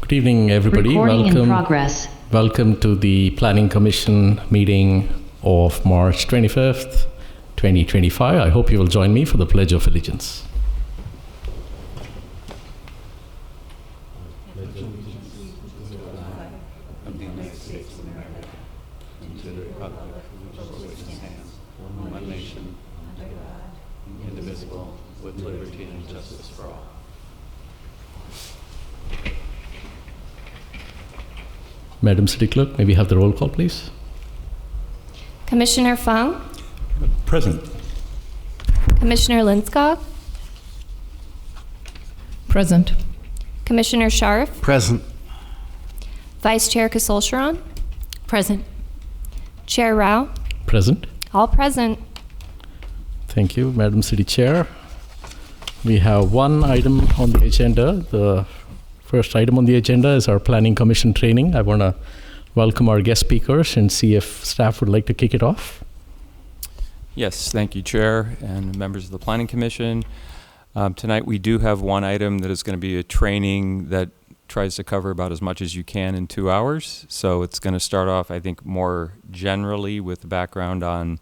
Good evening, everybody. Recording in progress. Welcome to the Planning Commission meeting of March 25th, 2025. I hope you will join me for the Pledge of Allegiance. Madam City Clerk, may we have the roll call, please? Commissioner Fung? Present. Commissioner Linskog? Present. Commissioner Scharf? Present. Vice Chair Kasolcharan? Present. Chair Rao? Present. All present. Thank you, Madam City Chair. We have one item on the agenda. The first item on the agenda is our Planning Commission training. I want to welcome our guest speakers and see if staff would like to kick it off. Yes, thank you, Chair and members of the Planning Commission. Tonight we do have one item that is going to be a training that tries to cover about as much as you can in 2 hours. So it's going to start off, I think, more generally with the background on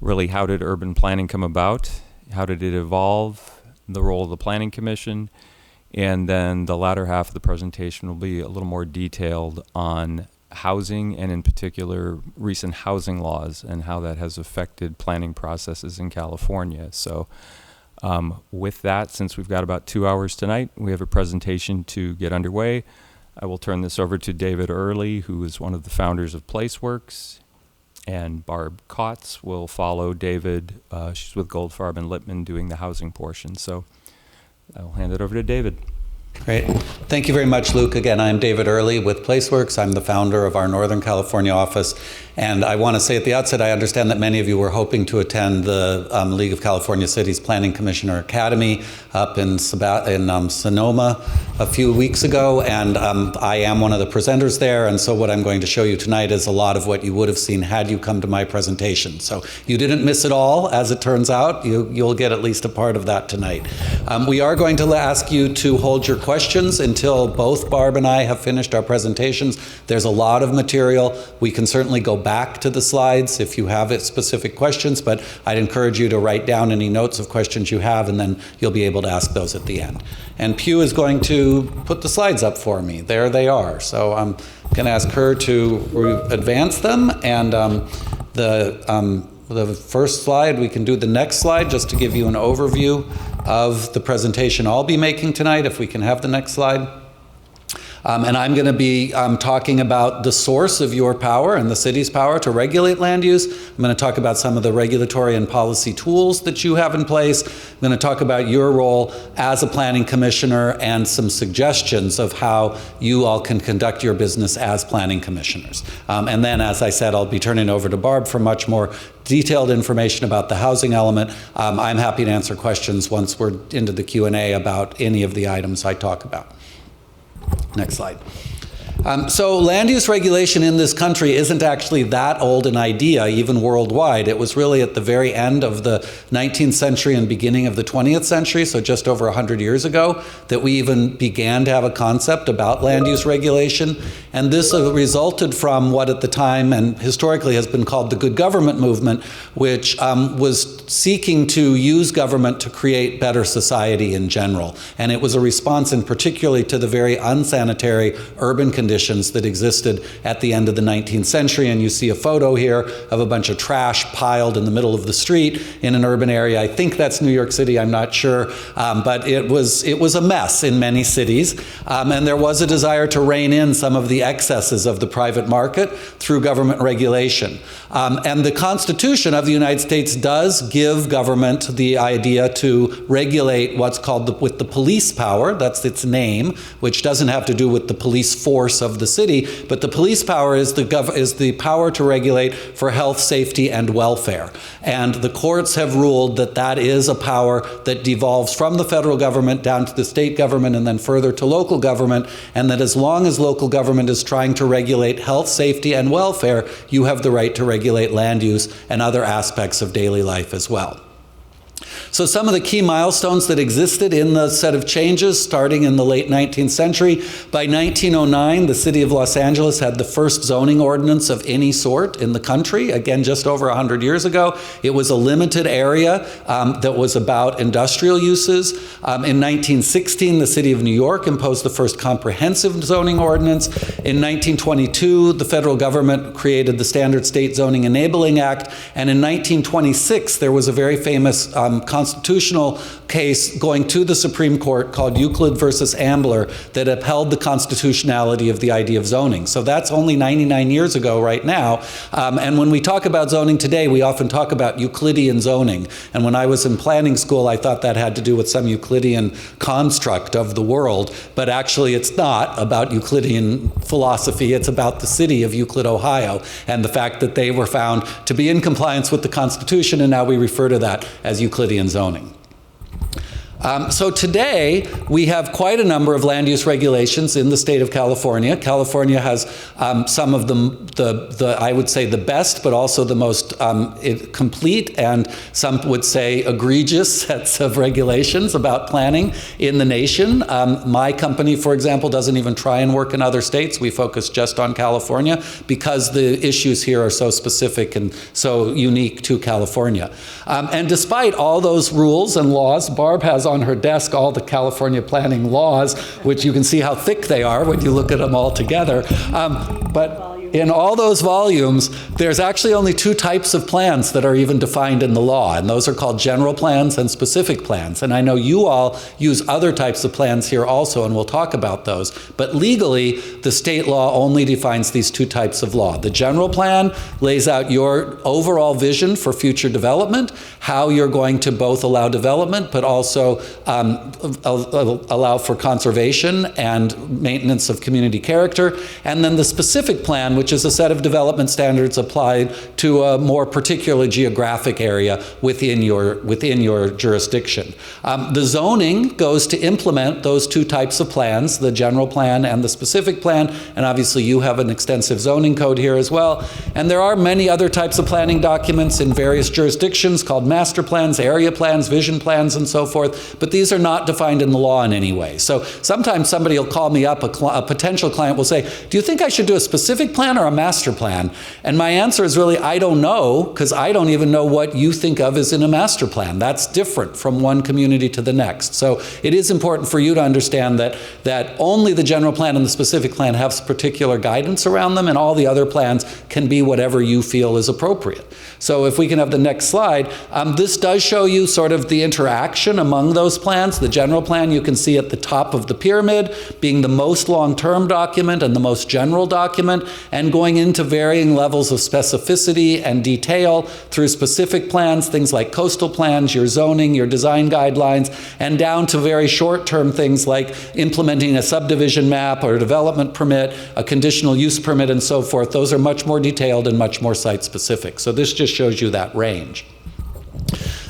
really how did urban planning come about, how did it evolve, the role of the Planning Commission, and then the latter half of the presentation will be a little more detailed on housing and in particular recent housing laws and how that has affected planning processes in California. So with that, since we've got about 2 hours tonight, we have a presentation to get underway. I will turn this over to David Early, who is one of the founders of PlaceWorks, and Barb Kotz will follow David. She's with Goldfarb and Lippman doing the housing portion. So I'll hand it over to David. Great. Thank you very much, Luke. Again, I'm David Early with PlaceWorks. I'm the founder of our Northern California office. And I want to say at the outset, I understand that many of you were hoping to attend the League of California Cities Planning Commissioner Academy up in Sonoma a few weeks ago. And I am one of the presenters there. And so what I'm going to show you tonight is a lot of what you would have seen had you come to my presentation. So you didn't miss it all, as it turns out. You'll get at least a part of that tonight. We are going to ask you to hold your questions until both Barb and I have finished our presentations. There's a lot of material. We can certainly go back to the slides if you have specific questions, but I'd encourage you to write down any notes of questions you have, and then you'll be able to ask those at the end. And Pew is going to put the slides up for me. There they are. So I'm going to ask her to advance them, and the first slide, we can do the next slide just to give you an overview of the presentation I'll be making tonight, if we can have the next slide. And I'm going to be talking about the source of your power and the city's power to regulate land use. I'm going to talk about some of the regulatory and policy tools that you have in place. I'm going to talk about your role as a planning commissioner and some suggestions of how you all can conduct your business as planning commissioners. And then, as I said, I'll be turning over to Barb for much more detailed information about the housing element. I'm happy to answer questions once we're into the Q&A about any of the items I talk about. Next slide. So land use regulation in this country isn't actually that old an idea, even worldwide. It was really at the very end of the 19th century and beginning of the 20th century, so just over 100 years ago, that we even began to have a concept about land use regulation. And this resulted from what at the time and historically has been called the good government movement, which was seeking to use government to create better society in general. And it was a response in particularly to the very unsanitary urban conditions that existed at the end of the 19th century. And you see a photo here of a bunch of trash piled in the middle of the street in an urban area. I think that's New York City, I'm not sure, but it was a mess in many cities. And there was a desire to rein in some of the excesses of the private market through government regulation. And the Constitution of the United States does give government the idea to regulate what's called with the police power, that's its name, which doesn't have to do with the police force of the city, but the police power is the power to regulate for health, safety, and welfare. And the courts have ruled that that is a power that devolves from the federal government down to the state government and then further to local government, and that as long as local government is trying to regulate health, safety, and welfare, you have the right to regulate land use and other aspects of daily life as well. So some of the key milestones that existed in the set of changes starting in the late 19th century, by 1909, the city of Los Angeles had the first zoning ordinance of any sort in the country, again, just over 100 years ago. It was a limited area that was about industrial uses. In 1916, the city of New York imposed the first comprehensive zoning ordinance. In 1922, the federal government created the Standard State Zoning Enabling Act, and in 1926, there was a very famous constitutional case going to the Supreme Court called Euclid versus Ambler that upheld the constitutionality of the idea of zoning. So that's only 99 years ago right now. And when we talk about zoning today, we often talk about Euclidean zoning. And when I was in planning school, I thought that had to do with some Euclidean construct of the world. But actually, it's not about Euclidean philosophy. It's about the city of Euclid, Ohio, and the fact that they were found to be in compliance with the Constitution, and now we refer to that as Euclidean zoning. So today, we have quite a number of land use regulations in the state of California. California has some of the I would say the best, but also the most complete, and some would say egregious sets of regulations about planning in the nation. My company, for example, doesn't even try and work in other states. We focus just on California because the issues here are so specific and so unique to California. And despite all those rules and laws, Barb has on her desk all the California planning laws, which you can see how thick they are when you look at them all together. But in all those volumes, there's actually only two types of plans that are even defined in the law, and those are called general plans and specific plans. And I know you all use other types of plans here also, and we'll talk about those. But legally, the state law only defines these two types of law. The general plan lays out your overall vision for future development, how you're going to both allow development, but also allow for conservation and maintenance of community character. And then the specific plan, which is a set of development standards applied to a more particular geographic area within your jurisdiction. The zoning goes to implement those two types of plans, the general plan and the specific plan, and obviously you have an extensive zoning code here as well. And there are many other types of planning documents in various jurisdictions called master plans, area plans, vision plans, and so forth, but these are not defined in the law in any way. So sometimes somebody will call me up, a potential client will say, do you think I should do a specific plan or a master plan? And my answer is really, I don't know, because I don't even know what you think of as in a master plan. That's different from one community to the next. So it is important for you to understand that only the general plan and the specific plan have particular guidance around them, and all the other plans can be whatever you feel is appropriate. So if we can have the next slide, this does show you sort of the interaction among those plans. The general plan you can see at the top of the pyramid being the most long-term document and the most general document, and going into varying levels of specificity and detail through specific plans, things like coastal plans, your zoning, your design guidelines, and down to very short-term things like implementing a subdivision map or a development permit, a conditional use permit, and so forth. Those are much more detailed and much more site-specific. So this just shows you that range.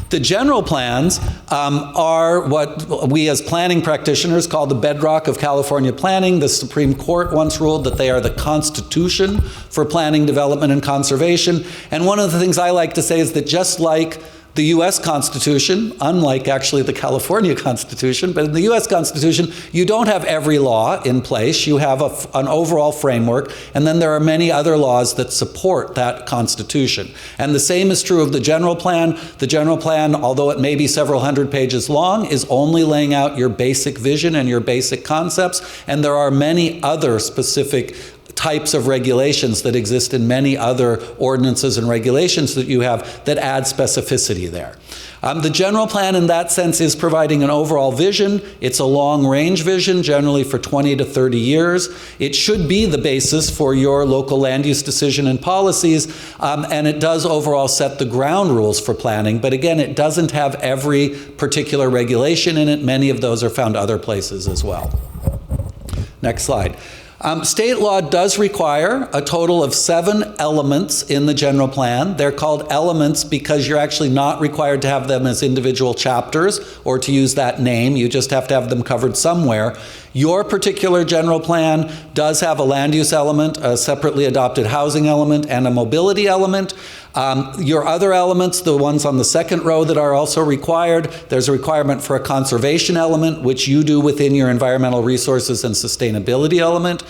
The general plans are what we as planning practitioners call the bedrock of California planning. The Supreme Court once ruled that they are the constitution for planning, development, and conservation. And one of the things I like to say is that just like the U.S. Constitution, unlike actually the California Constitution, but in the U.S. Constitution, you don't have every law in place. You have an overall framework, and then there are many other laws that support that Constitution. And the same is true of the general plan. The general plan, although it may be several hundred pages long, is only laying out your basic vision and your basic concepts, and there are many other specific types of regulations that exist in many other ordinances and regulations that you have that add specificity there. The general plan in that sense is providing an overall vision. It's a long-range vision, generally for 20 to 30 years. It should be the basis for your local land use decision and policies, and it does overall set the ground rules for planning, but again, it doesn't have every particular regulation in it. Many of those are found other places as well. Next slide. State law does require a total of 7 elements in the general plan. They're called elements because you're actually not required to have them as individual chapters or to use that name. You just have to have them covered somewhere. Your particular general plan does have a land use element, a separately adopted housing element, and a mobility element. Your other elements, the ones on the second row that are also required, there's a requirement for a conservation element, which you do within your environmental resources and sustainability element.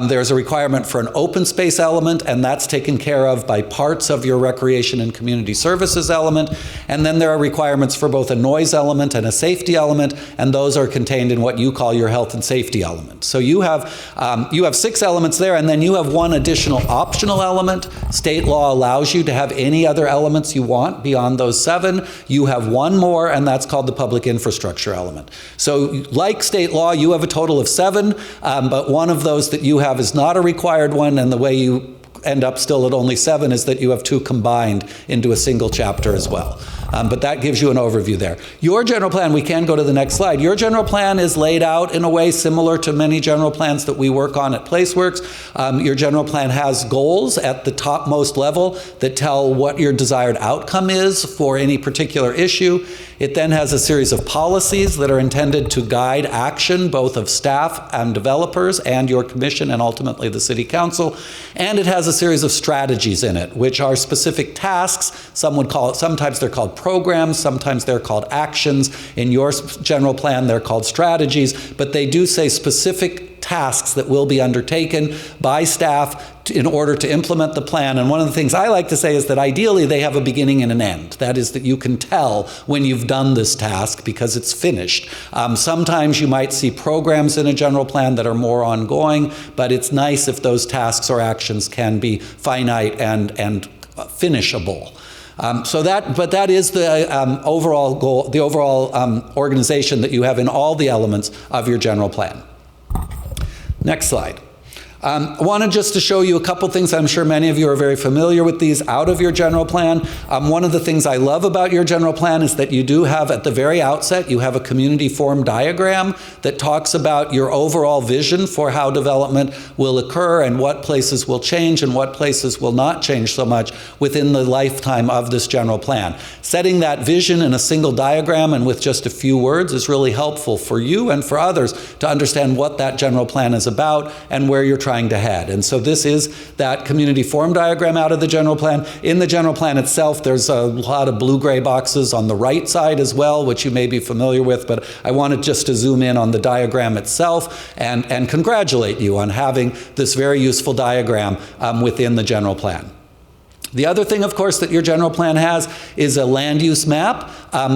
There's a requirement for an open space element, and that's taken care of by parts of your recreation and community services element. And then there are requirements for both a noise element and a safety element, and those are contained in what you call your health and safety element. So you have 6 elements there, and then you have one additional optional element. State law allows you to have any other elements you want beyond those 7. You have one more, and that's called the public infrastructure element. So like state law, you have a total of 7, but one of those that you have is not a required one, and the way you end up still at only 7 is that you have 2 combined into a single chapter as well. But that gives you an overview there. Your general plan, we can go to the next slide. Your general plan is laid out in a way similar to many general plans that we work on at Placeworks. Your general plan has goals at the topmost level that tell what your desired outcome is for any particular issue. It then has a series of policies that are intended to guide action, both of staff and developers and your commission and ultimately the city council. And it has a series of strategies in it, which are specific tasks. Some would call it, sometimes they're called programs, sometimes they're called actions. In your general plan, they're called strategies, but they do say specific tasks that will be undertaken by staff in order to implement the plan. And one of the things I like to say is that ideally they have a beginning and an end. That is, that you can tell when you've done this task because it's finished. Sometimes you might see programs in a general plan that are more ongoing, but it's nice if those tasks or actions can be finite and finishable. But that is the overall goal, the overall organization that you have in all the elements of your general plan. Next slide. I wanted just to show you a couple things. I'm sure many of you are very familiar with these out of your general plan. One of the things I love about your general plan is that you do have at the very outset, you have a community form diagram that talks about your overall vision for how development will occur and what places will change and what places will not change so much within the lifetime of this general plan. Setting that vision in a single diagram and with just a few words is really helpful for you and for others to understand what that general plan is about and where you're trying to head. And so this is that community form diagram out of the general plan. In the general plan itself, there's a lot of blue-gray boxes on the right side as well, which you may be familiar with, but I wanted just to zoom in on the diagram itself and congratulate you on having this very useful diagram within the general plan. The other thing, of course, that your general plan has is a land use map.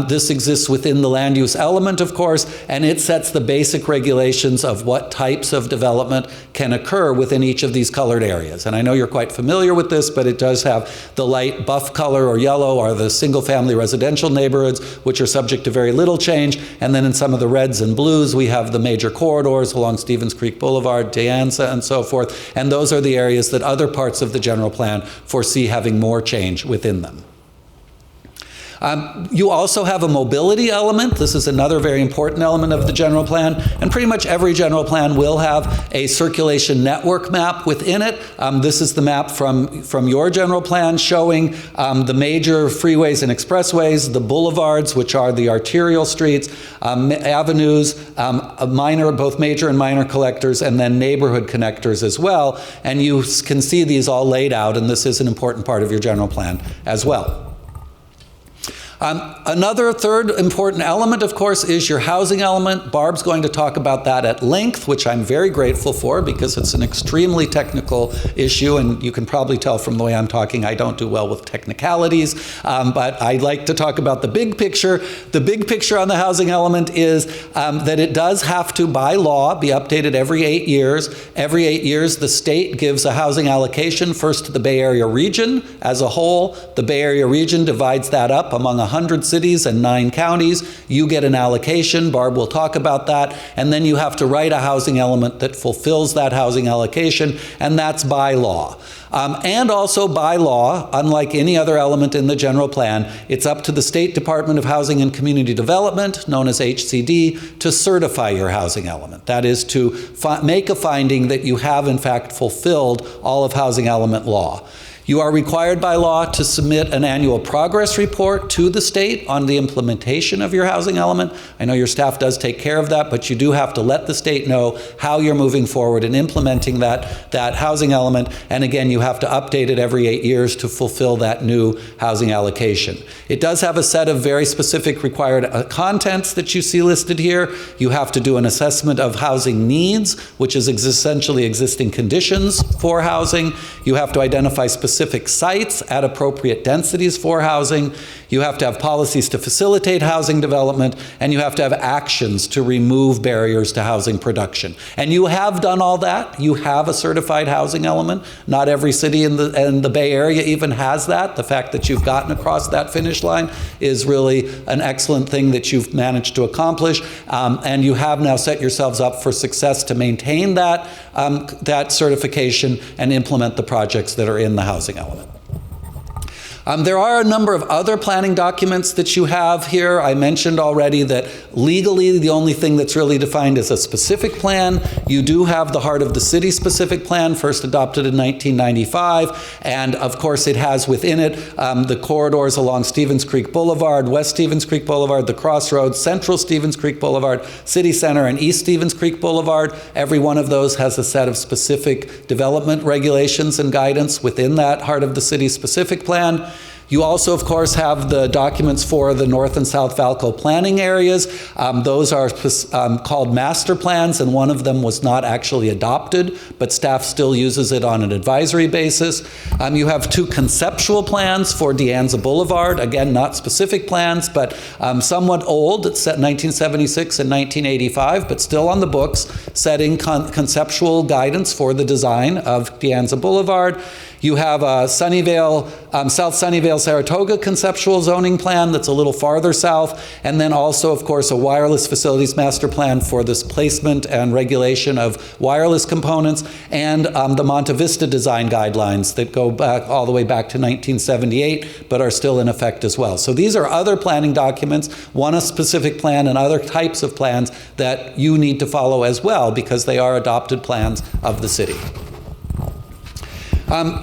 This exists within the land use element, of course, and it sets the basic regulations of what types of development can occur within each of these colored areas. And I know you're quite familiar with this, but it does have the light buff color or yellow are the single-family residential neighborhoods, which are subject to very little change. And then in some of the reds and blues, we have the major corridors along Stevens Creek Boulevard, De Anza, and so forth. And those are the areas that other parts of the general plan foresee having more change within them. You also have a mobility element. This is another very important element of the general plan, and pretty much every general plan will have a circulation network map within it. This is the map from your general plan showing the major freeways and expressways, the boulevards, which are the arterial streets, avenues, both major and minor collectors, and then neighborhood connectors as well. And you can see these all laid out, and this is an important part of your general plan as well. Another third important element, of course, is your housing element. Barb's going to talk about that at length, which I'm very grateful for because it's an extremely technical issue, and you can probably tell from the way I'm talking I don't do well with technicalities, but I like to talk about the big picture. The big picture on the housing element is that it does have to, by law, be updated every 8 years. Every 8 years, the state gives a housing allocation first to the Bay Area region as a whole. The Bay Area region divides that up among 100 cities and 9 counties. You get an allocation. Barb will talk about that. And then you have to write a housing element that fulfills that housing allocation, and that's by law. And also by law, unlike any other element in the general plan, it's up to the State Department of Housing and Community Development, known as HCD, to certify your housing element. That is to make a finding that you have in fact fulfilled all of housing element law. You are required by law to submit an annual progress report to the state on the implementation of your housing element. I know your staff does take care of that, but you do have to let the state know how you're moving forward in implementing that housing element. And again, you have to update it every 8 years to fulfill that new housing allocation. It does have a set of very specific required contents that you see listed here. You have to do an assessment of housing needs, which is essentially existing conditions for housing. You have to identify specific sites at appropriate densities for housing. You have to have policies to facilitate housing development, and you have to have actions to remove barriers to housing production. And you have done all that. You have a certified housing element. Not every city in the Bay Area even has that. The fact that you've gotten across that finish line is really an excellent thing that you've managed to accomplish. And you have now set yourselves up for success to maintain that certification and implement the projects that are in the housing element. There are a number of other planning documents that you have here. I mentioned already that legally the only thing that's really defined is a specific plan. You do have the Heart of the City specific plan, first adopted in 1995, and of course it has within it the corridors along Stevens Creek Boulevard, West Stevens Creek Boulevard, the Crossroads, Central Stevens Creek Boulevard, City Center, and East Stevens Creek Boulevard. Every one of those has a set of specific development regulations and guidance within that Heart of the City specific plan. You also, of course, have the documents for the North and South Valco planning areas. Those are called master plans, and one of them was not actually adopted, but staff still uses it on an advisory basis. You have 2 conceptual plans for De Anza Boulevard. Again, not specific plans, but somewhat old. It's set 1976 and 1985, but still on the books, setting conceptual guidance for the design of De Anza Boulevard. You have a Sunnyvale, South Sunnyvale, Saratoga conceptual zoning plan that's a little farther south, and then also, of course, a wireless facilities master plan for this placement and regulation of wireless components, and the Monte Vista design guidelines that go back all the way back to 1978, but are still in effect as well. So these are other planning documents, one a specific plan and other types of plans that you need to follow as well because they are adopted plans of the city.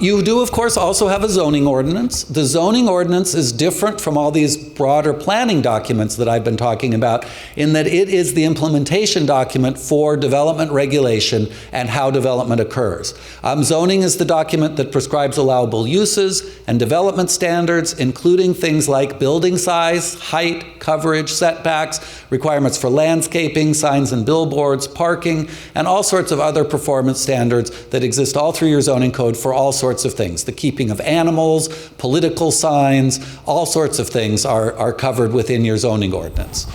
You do, of course, also have a zoning ordinance. The zoning ordinance is different from all these broader planning documents that I've been talking about in that it is the implementation document for development regulation and how development occurs. Zoning is the document that prescribes allowable uses and development standards, including things like building size, height, coverage, setbacks, requirements for landscaping, signs and billboards, parking, and all sorts of other performance standards that exist all through your zoning code for all sorts of things. The keeping of animals, political signs, all sorts of things are covered within your zoning ordinance.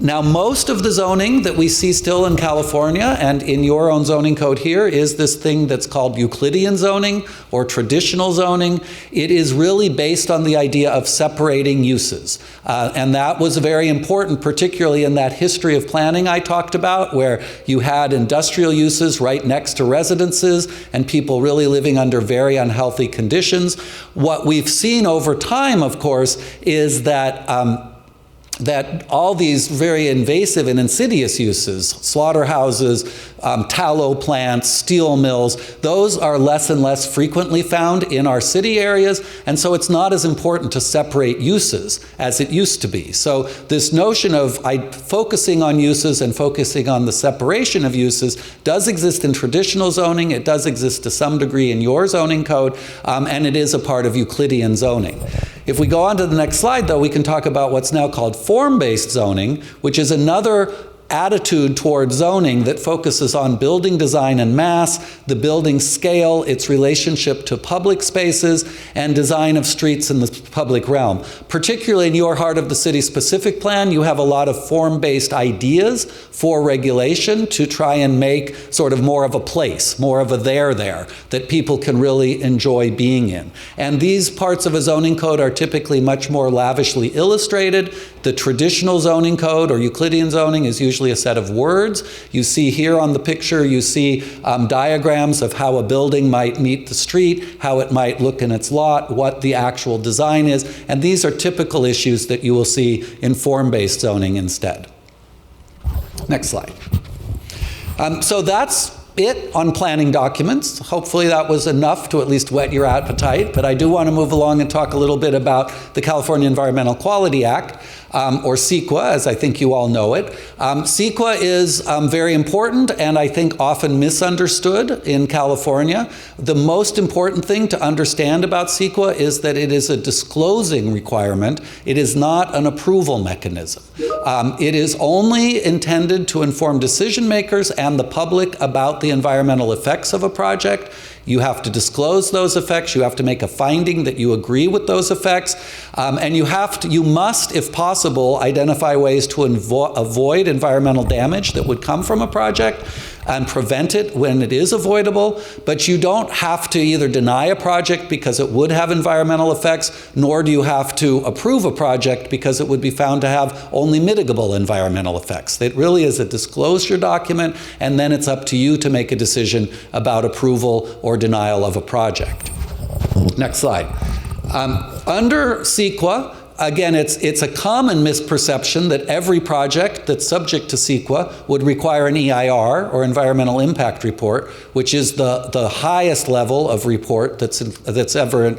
Now, most of the zoning that we see still in California and in your own zoning code here is this thing that's called Euclidean zoning or traditional zoning. It is really based on the idea of separating uses. And that was very important, particularly in that history of planning I talked about, where you had industrial uses right next to residences and people really living under very unhealthy conditions. What we've seen over time, of course, is that all these very invasive and insidious uses, slaughterhouses, tallow plants, steel mills, those are less and less frequently found in our city areas, and so it's not as important to separate uses as it used to be. So this notion of focusing on uses and focusing on the separation of uses does exist in traditional zoning, it does exist to some degree in your zoning code, and it is a part of Euclidean zoning. If we go on to the next slide, though, we can talk about what's now called form-based zoning, which is another attitude toward zoning that focuses on building design and mass, the building scale, its relationship to public spaces, and design of streets in the public realm. Particularly in your Heart of the City specific plan, you have a lot of form-based ideas for regulation to try and make sort of more of a place, more of a there that people can really enjoy being in. And these parts of a zoning code are typically much more lavishly illustrated. The traditional zoning code or Euclidean zoning is usually a set of words. You see here on the picture, you see diagrams of how a building might meet the street, how it might look in its lot, what the actual design is, and these are typical issues that you will see in form-based zoning instead. Next slide. So that's it on planning documents. Hopefully that was enough to at least whet your appetite, but I do want to move along and talk a little bit about the California Environmental Quality Act, or CEQA, as I think you all know it. CEQA is very important and I think often misunderstood in California. The most important thing to understand about CEQA is that it is a disclosing requirement. It is not an approval mechanism. It is only intended to inform decision makers and the public about the environmental effects of a project. You have to disclose those effects. You have to make a finding that you agree with those effects. And you must, if possible, identify ways to avoid environmental damage that would come from a project and prevent it when it is avoidable. But you don't have to either deny a project because it would have environmental effects, nor do you have to approve a project because it would be found to have only mitigable environmental effects. It really is a disclosure document, and then it's up to you to make a decision about approval or denial of a project. Next slide. Under CEQA, again, it's a common misperception that every project that's subject to CEQA would require an EIR, or Environmental Impact Report, which is the highest level of report that's ever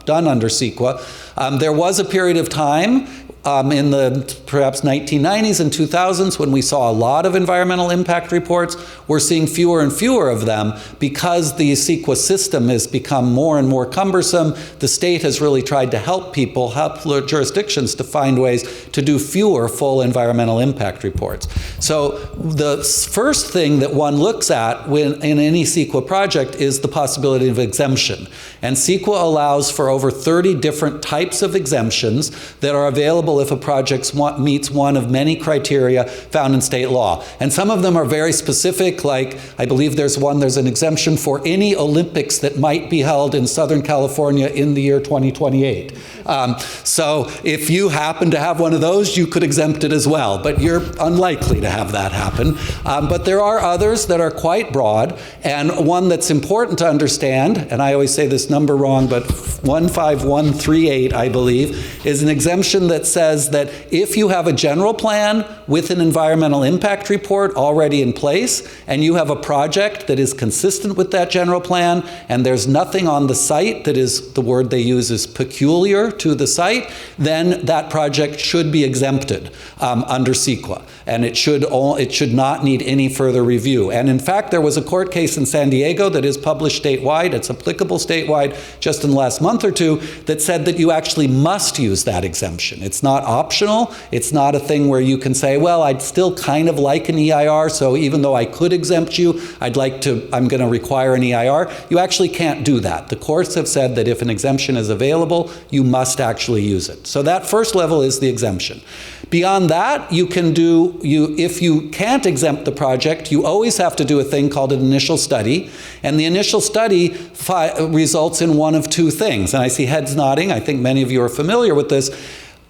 done under CEQA. There was a period of time in the perhaps 1990s and 2000s when we saw a lot of environmental impact reports. We're seeing fewer and fewer of them because the CEQA system has become more and more cumbersome. The state has really tried to help jurisdictions to find ways to do fewer full environmental impact reports. So the first thing that one looks at in any CEQA project is the possibility of exemption. And CEQA allows for over 30 different types of exemptions that are available if a project meets one of many criteria found in state law. And some of them are very specific, like I believe there's an exemption for any Olympics that might be held in Southern California in the year 2028. So if you happen to have one of those, you could exempt it as well, but you're unlikely to have that happen. But there are others that are quite broad, and one that's important to understand, and I always say this number wrong, but 15138, I believe, is an exemption that says that if you have a general plan with an environmental impact report already in place, and you have a project that is consistent with that general plan, and there's nothing on the site that is, the word they use is peculiar to the site, then that project should be exempted under CEQA. And it should not need any further review. And in fact, there was a court case in San Diego that is published statewide, it's applicable statewide just in the last month or two, that said that you actually must use that exemption. It's not optional. It's not a thing where you can say, well, I'd still kind of like an EIR, so even though I could exempt you, I'm going to require an EIR. You actually can't do that. The courts have said that if an exemption is available, you must actually use it. So that first level is the exemption. Beyond that, if you can't exempt the project, you always have to do a thing called an initial study. And the initial study results in one of two things. And I see heads nodding. I think many of you are familiar with this.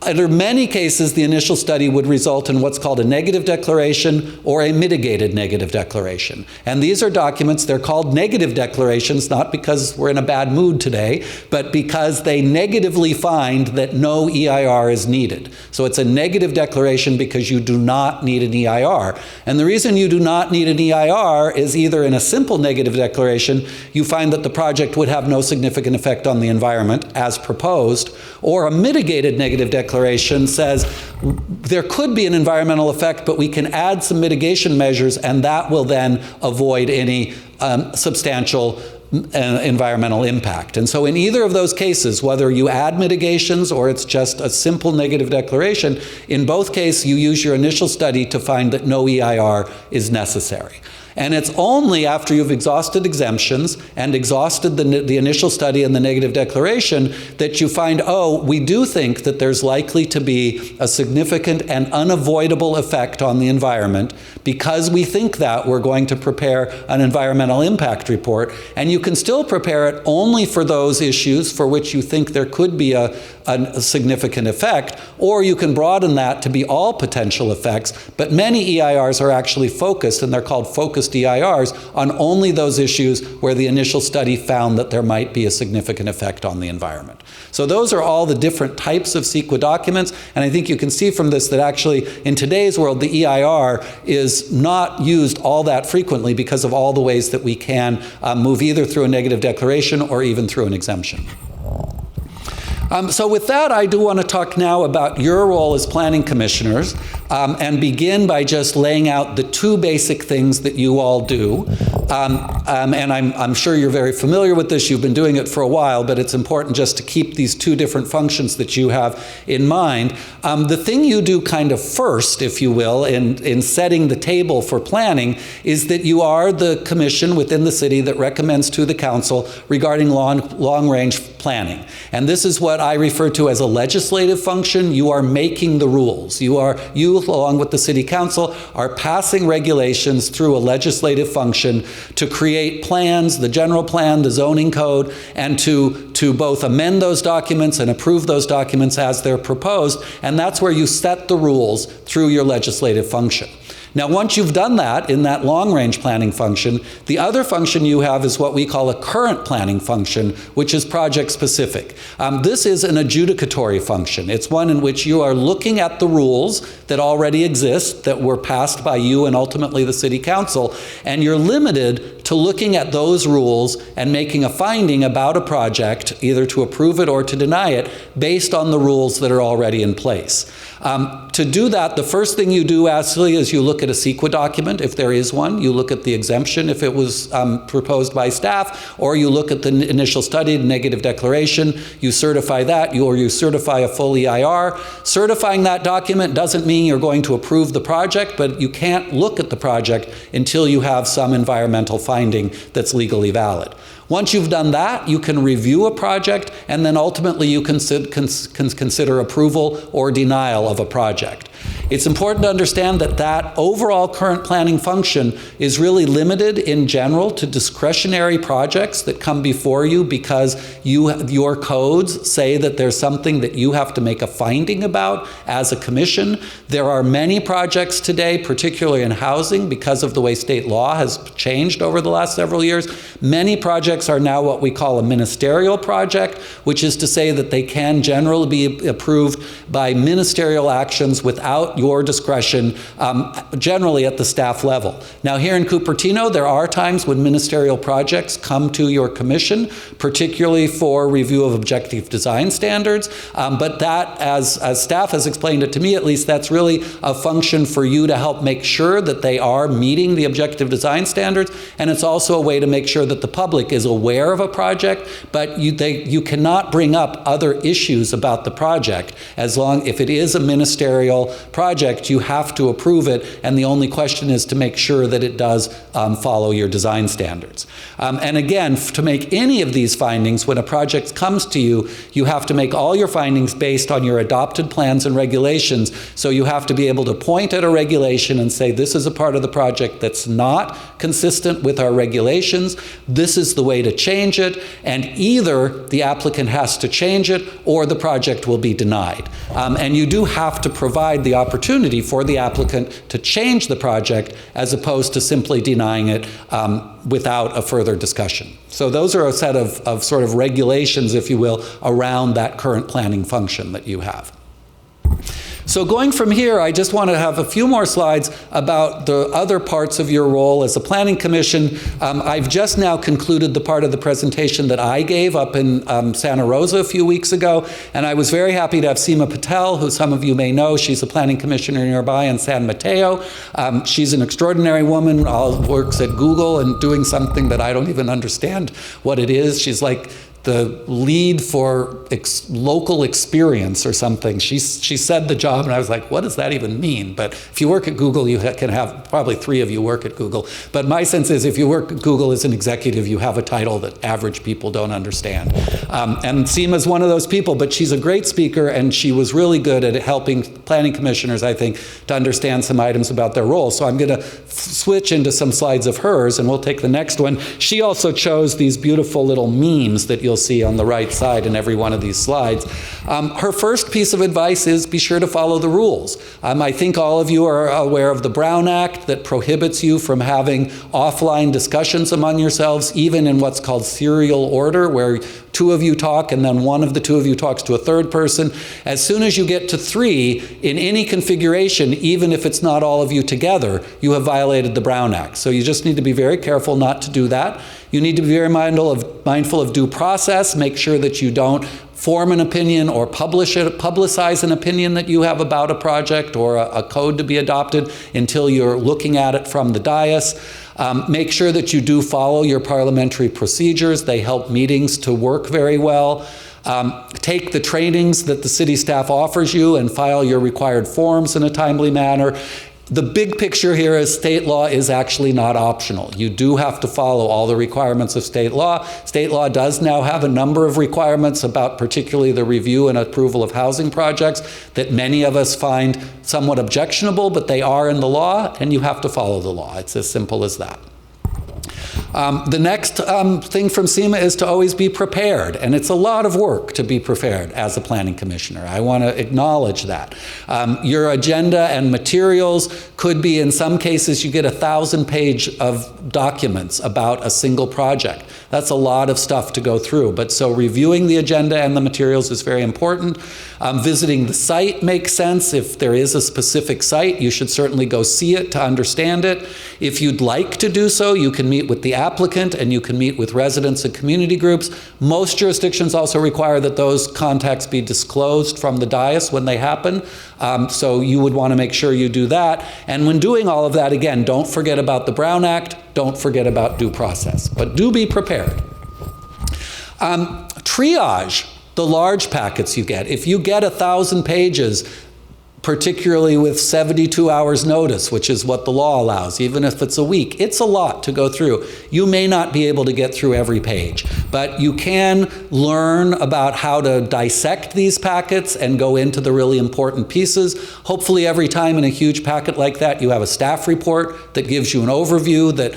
Under many cases, the initial study would result in what's called a negative declaration or a mitigated negative declaration. And these are documents, they're called negative declarations, not because we're in a bad mood today, but because they negatively find that no EIR is needed. So it's a negative declaration because you do not need an EIR. And the reason you do not need an EIR is either in a simple negative declaration, you find that the project would have no significant effect on the environment as proposed, or a mitigated negative declaration says there could be an environmental effect, but we can add some mitigation measures, and that will then avoid any substantial environmental impact. And so in either of those cases, whether you add mitigations or it's just a simple negative declaration, in both cases you use your initial study to find that no EIR is necessary. And it's only after you've exhausted exemptions and exhausted the initial study and the negative declaration that you find, oh, we do think that there's likely to be a significant and unavoidable effect on the environment. Because we think that, we're going to prepare an environmental impact report. And you can still prepare it only for those issues for which you think there could be a significant effect, or you can broaden that to be all potential effects. But many EIRs are actually focused, and they're called focused EIRs, on only those issues where the initial study found that there might be a significant effect on the environment. So those are all the different types of CEQA documents, and I think you can see from this that actually in today's world the EIR is not used all that frequently because of all the ways that we can move either through a negative declaration or even through an exemption. So with that, I do want to talk now about your role as planning commissioners, and begin by just laying out the two basic things that you all do. And I'm sure you're very familiar with this. You've been doing it for a while, but it's important just to keep these two different functions that you have in mind. The thing you do kind of first, if you will, in setting the table for planning is that you are the commission within the city that recommends to the council regarding long-range planning. And this is what I refer to as a legislative function. You are making the rules. You, along with the city council, are passing regulations through a legislative function to create plans, the general plan, the zoning code, and to both amend those documents and approve those documents as they're proposed. And that's where you set the rules through your legislative function. Now, once you've done that in that long-range planning function, the other function you have is what we call a current planning function, which is project-specific. This is an adjudicatory function. It's one in which you are looking at the rules that already exist, that were passed by you and ultimately the city council, and you're limited to looking at those rules and making a finding about a project, either to approve it or to deny it, based on the rules that are already in place. To do that, the first thing you do actually is you look at a CEQA document, if there is one. You look at the exemption if it was proposed by staff, or you look at the initial study, the negative declaration. You certify that, or you certify a full EIR. Certifying that document doesn't mean you're going to approve the project, but you can't look at the project until you have some environmental finding that's legally valid. Once you've done that, you can review a project, and then ultimately you can consider approval or denial of a project. It's important to understand that that overall current planning function is really limited in general to discretionary projects that come before you because your codes say that there's something that you have to make a finding about as a commission. There are many projects today, particularly in housing, because of the way state law has changed over the last several years. Many projects are now what we call a ministerial project, which is to say that they can generally be approved by ministerial actions without your discretion, generally at the staff level. Now, here in Cupertino, there are times when ministerial projects come to your commission, particularly for review of objective design standards, but that, as staff has explained it to me at least, that's really a function for you to help make sure that they are meeting the objective design standards, and it's also a way to make sure that the public is aware of a project, but you cannot bring up other issues about the project if it is a ministerial project, you have to approve it, and the only question is to make sure that it does follow your design standards. And again, to make any of these findings, when a project comes to you, you have to make all your findings based on your adopted plans and regulations, so you have to be able to point at a regulation and say, this is a part of the project that's not consistent with our regulations, this is the way to change it, and either the applicant has to change it or the project will be denied. And you do have to provide the opportunity for the applicant to change the project as opposed to simply denying it without a further discussion. So those are a set of sort of regulations, if you will, around that current planning function that you have. So going from here, I just want to have a few more slides about the other parts of your role as a planning commission. I've just now concluded the part of the presentation that I gave up in Santa Rosa a few weeks ago, and I was very happy to have Seema Patel, who some of you may know. She's a planning commissioner nearby in San Mateo. She's an extraordinary woman, works at Google and doing something that I don't even understand what it is. She's like the lead for local experience or something. She said the job, and I was like, what does that even mean? But if you work at Google, you can have, probably 3 of you work at Google. But my sense is if you work at Google as an executive, you have a title that average people don't understand. And Seema's one of those people, but she's a great speaker, and she was really good at helping planning commissioners, I think, to understand some items about their role. So I'm going to switch into some slides of hers, and we'll take the next one. She also chose these beautiful little memes that you'll see on the right side in every one of these slides. Her first piece of advice is be sure to follow the rules. I think all of you are aware of the Brown Act that prohibits you from having offline discussions among yourselves, even in what's called serial order, where 2 of you talk and then one of the 2 of you talks to a third person. As soon as you get to 3, in any configuration, even if it's not all of you together, you have violated the Brown Act. So you just need to be very careful not to do that. You need to be very mindful of due process. Make sure that you don't form an opinion or publicize an opinion that you have about a project or a code to be adopted until you're looking at it from the dais. Make sure that you do follow your parliamentary procedures. They help meetings to work very well. Take the trainings that the city staff offers you and file your required forms in a timely manner. The big picture here is state law is actually not optional. You do have to follow all the requirements of state law. State law does now have a number of requirements about particularly the review and approval of housing projects that many of us find somewhat objectionable, but they are in the law, and you have to follow the law. It's as simple as that. The next thing from Seema is to always be prepared, and it's a lot of work to be prepared as a planning commissioner. I want to acknowledge that. Your agenda and materials could be, in some cases, you get 1,000-page of documents about a single project. That's a lot of stuff to go through, but so reviewing the agenda and the materials is very important. Visiting the site makes sense. If there is a specific site, you should certainly go see it to understand it. If you'd like to do so, you can meet with the applicant and you can meet with residents and community groups. Most jurisdictions also require that those contacts be disclosed from the dais when they happen. So you would want to make sure you do that. And when doing all of that, again, don't forget about the Brown Act, don't forget about due process, but do be prepared. Triage the large packets you get. If you get 1,000 pages, particularly with 72 hours notice, which is what the law allows, even if it's a week, it's a lot to go through. You may not be able to get through every page, but you can learn about how to dissect these packets and go into the really important pieces. Hopefully every time in a huge packet like that, you have a staff report that gives you an overview that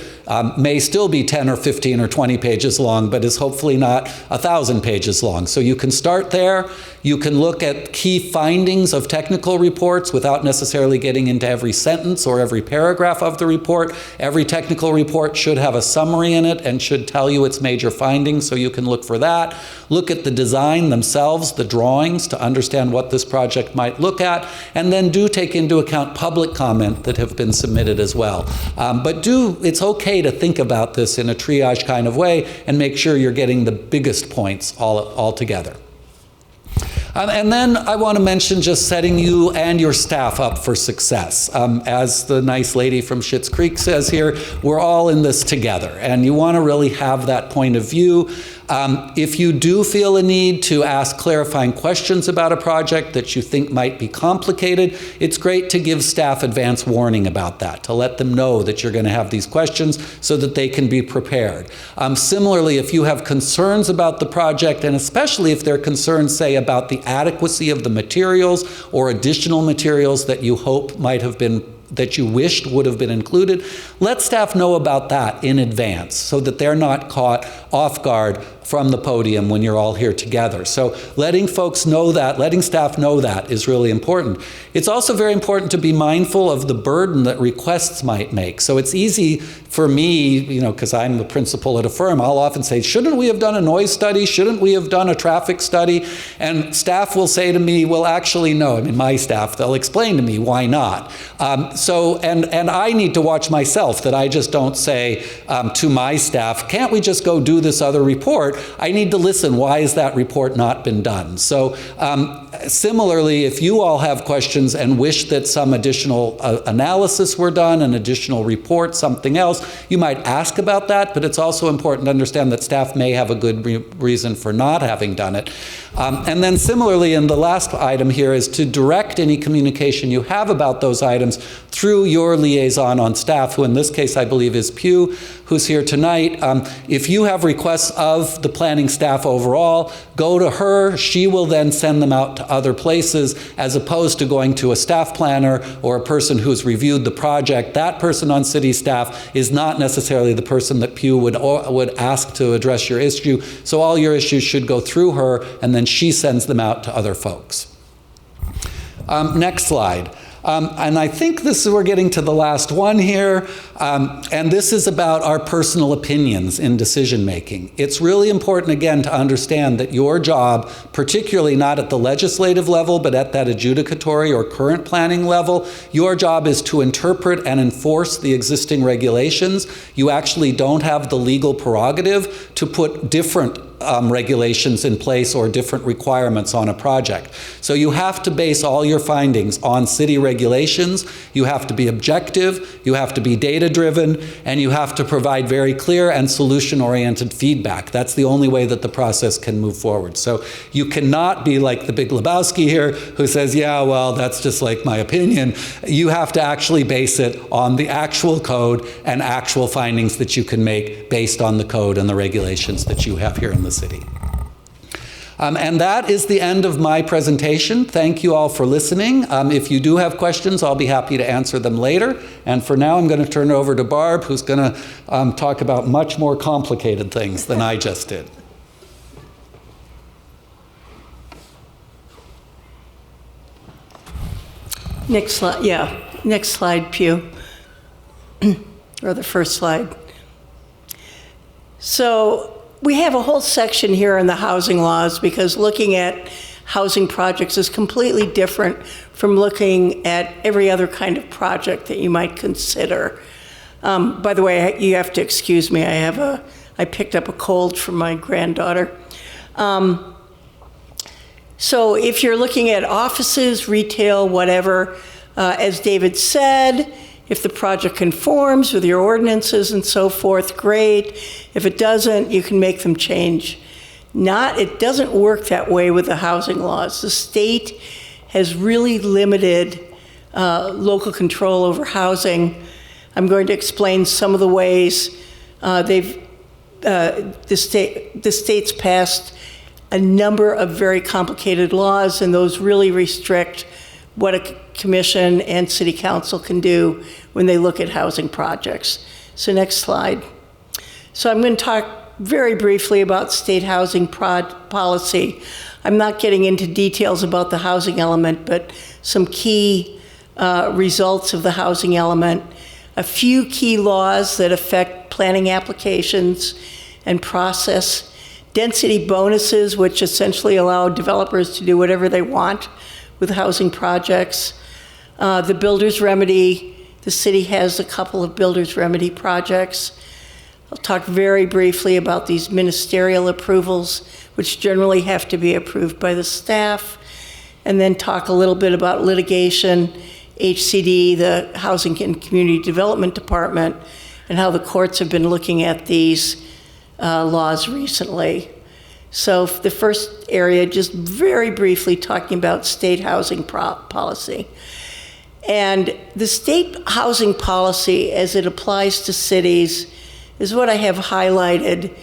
may still be 10 or 15 or 20 pages long, but is hopefully not 1,000 pages long. So you can start there. You can look at key findings of technical reports without necessarily getting into every sentence or every paragraph of the report. Every technical report should have a summary in it and should tell you its major findings, so you can look for that. Look at the design themselves, the drawings, to understand what this project might look at, and then do take into account public comment that have been submitted as well. But it's okay to think about this in a triage kind of way and make sure you're getting the biggest points all together. And then I want to mention just setting you and your staff up for success. As the nice lady from Schitt's Creek says here, we're all in this together, and you want to really have that point of view. If you do feel a need to ask clarifying questions about a project that you think might be complicated, it's great to give staff advance warning about that, to let them know that you're going to have these questions so that they can be prepared. Similarly, if you have concerns about the project, and especially if they're concerns, say, about the adequacy of the materials or additional materials that you hope might have been, that you wished would have been included, let staff know about that in advance so that they're not caught off guard from the podium when you're all here together. So letting folks know that, letting staff know that is really important. It's also very important to be mindful of the burden that requests might make. So it's easy for me, because I'm the principal at a firm, I'll often say, shouldn't we have done a noise study? Shouldn't we have done a traffic study? And staff will say to me, well, actually, no. My staff, they'll explain to me why not. And I need to watch myself that I just don't say to my staff, can't we just go do this other report? I need to listen, why has that report not been done? So similarly, if you all have questions and wish that some additional analysis were done, an additional report, something else, you might ask about that, but it's also important to understand that staff may have a good reason for not having done it. And then similarly, in the last item here is to direct any communication you have about those items through your liaison on staff, who in this case I believe is Pew, who's here tonight. If you have requests of the planning staff overall, go to her. She will then send them out to other places, as opposed to going to a staff planner or a person who's reviewed the project. That person on city staff is not necessarily the person that Pew would ask to address your issue. So all your issues should go through her, and then she sends them out to other folks. Next slide. And I think we're getting to the last one here, and this is about our personal opinions in decision making. It's really important, again, to understand that your job, particularly not at the legislative level, but at that adjudicatory or current planning level, your job is to interpret and enforce the existing regulations. You actually don't have the legal prerogative to put different regulations in place or different requirements on a project. So you have to base all your findings on city regulations. You have to be objective, you have to be data-driven, and you have to provide very clear and solution-oriented feedback. That's the only way that the process can move forward. So you cannot be like the Big Lebowski here, who says, yeah, well, that's just like my opinion. You have to actually base it on the actual code and actual findings that you can make based on the code and the regulations that you have here in the city. And that is the end of my presentation. Thank you all for listening. If you do have questions, I'll be happy to answer them later. And for now, I'm going to turn it over to Barb, who's going to talk about much more complicated things than I just did. Next slide, yeah. Next slide, Pew. Or the first slide. So we have a whole section here in the housing laws, because looking at housing projects is completely different from looking at every other kind of project that you might consider. By the way, you have to excuse me. I picked up a cold from my granddaughter. So if you're looking at offices, retail, whatever, as David said, if the project conforms with your ordinances and so forth, great. If it doesn't, you can make them change. It doesn't work that way with the housing laws. The state has really limited local control over housing. I'm going to explain some of the ways the state's passed a number of very complicated laws, and those really restrict what a commission and city council can do when they look at housing projects. So next slide. So I'm going to talk very briefly about state housing policy. I'm not getting into details about the housing element, but some key results of the housing element. A few key laws that affect planning applications and process. Density bonuses, which essentially allow developers to do whatever they want with housing projects. The builder's remedy, the city has a couple of builder's remedy projects. I'll talk very briefly about these ministerial approvals, which generally have to be approved by the staff, and then talk a little bit about litigation, HCD, the Housing and Community Development Department, and how the courts have been looking at these laws recently. So the first area, just very briefly talking about state housing policy. And the state housing policy as it applies to cities is what I have highlighted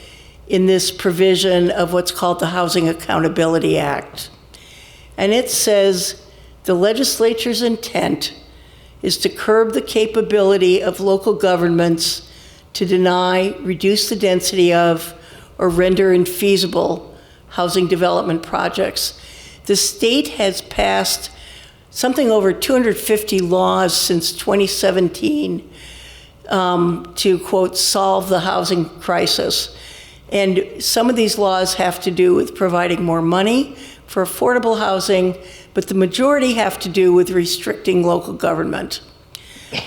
in this provision of what's called the Housing Accountability Act. And it says the legislature's intent is to curb the capability of local governments to deny, reduce the density of, or render infeasible housing development projects. The state has passed something over 250 laws since 2017 to, quote, solve the housing crisis. And some of these laws have to do with providing more money for affordable housing, but the majority have to do with restricting local government.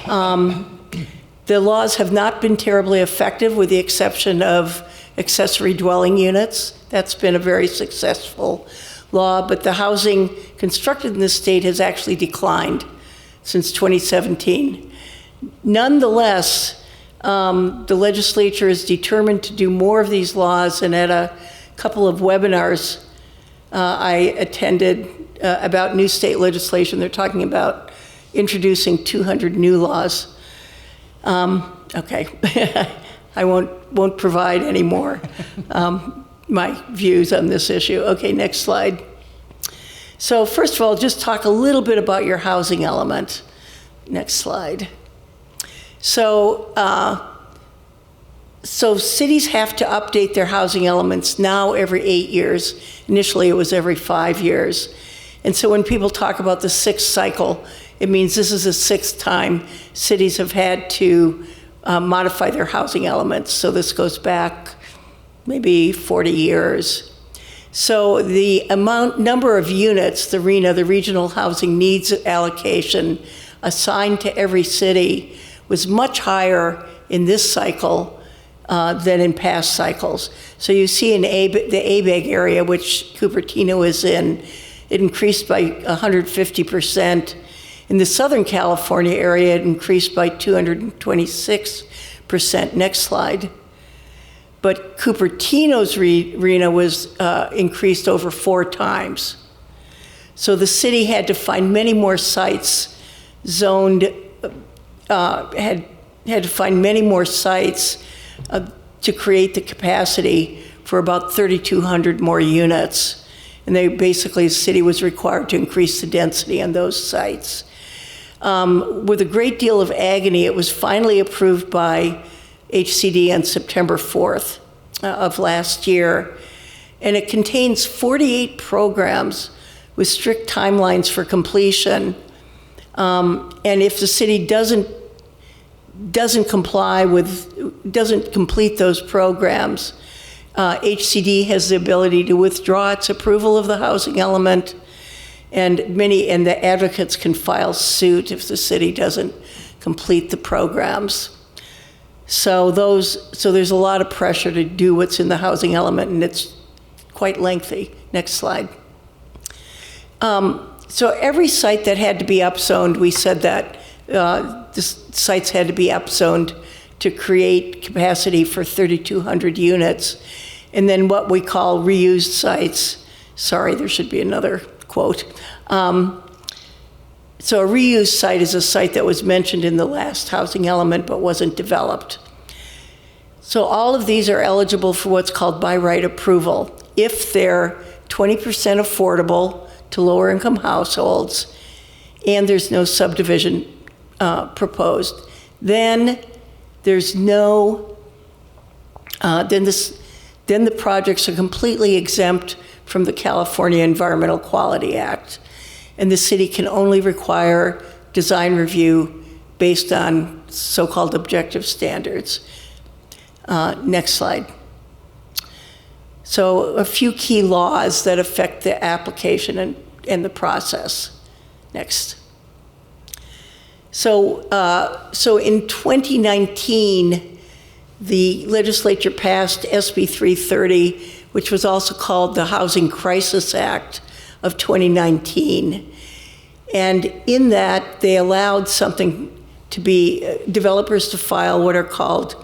The laws have not been terribly effective, with the exception of accessory dwelling units. That's been a very successful law, but the housing constructed in this state has actually declined since 2017. Nonetheless, the legislature is determined to do more of these laws, and at a couple of webinars I attended about new state legislation, they're talking about introducing 200 new laws. Okay, I won't provide any more my views on this issue. Okay, next slide. So first of all, just talk a little bit about your housing element. Next slide. So, so cities have to update their housing elements now every 8 years. Initially, it was every 5 years. And so when people talk about the sixth cycle, it means this is the sixth time cities have had to modify their housing elements. So this goes back maybe 40 years. So the number of units, the RHNA, the Regional Housing Needs Allocation, assigned to every city was much higher in this cycle than in past cycles. So you see in the ABEG area, which Cupertino is in, it increased by 150%. In the Southern California area, it increased by 226%. Next slide. But Cupertino's RHNA was increased over 4 times. So the city had to find many more sites zoned, had to find many more sites to create the capacity for about 3,200 more units. And the city was required to increase the density on those sites. With a great deal of agony, it was finally approved by HCD on September 4th of last year. And it contains 48 programs with strict timelines for completion. And if the city doesn't complete those programs, HCD has the ability to withdraw its approval of the housing element, and the advocates can file suit if the city doesn't complete the programs. So there's a lot of pressure to do what's in the housing element, and it's quite lengthy. Next slide. So every site that had to be upzoned, we said that the sites had to be upzoned to create capacity for 3,200 units. And then what we call reused sites. Sorry, there should be another quote. So a reused site is a site that was mentioned in the last housing element but wasn't developed. So all of these are eligible for what's called by right approval if they're 20% affordable to lower income households and there's no subdivision proposed. Then there's no, then the projects are completely exempt from the California Environmental Quality Act. And the city can only require design review based on so-called objective standards. Next slide. So a few key laws that affect the application and the process. Next. So in 2019, the legislature passed SB 330, which was also called the Housing Crisis Act of 2019. And in that, they allowed something to be, developers to file what are called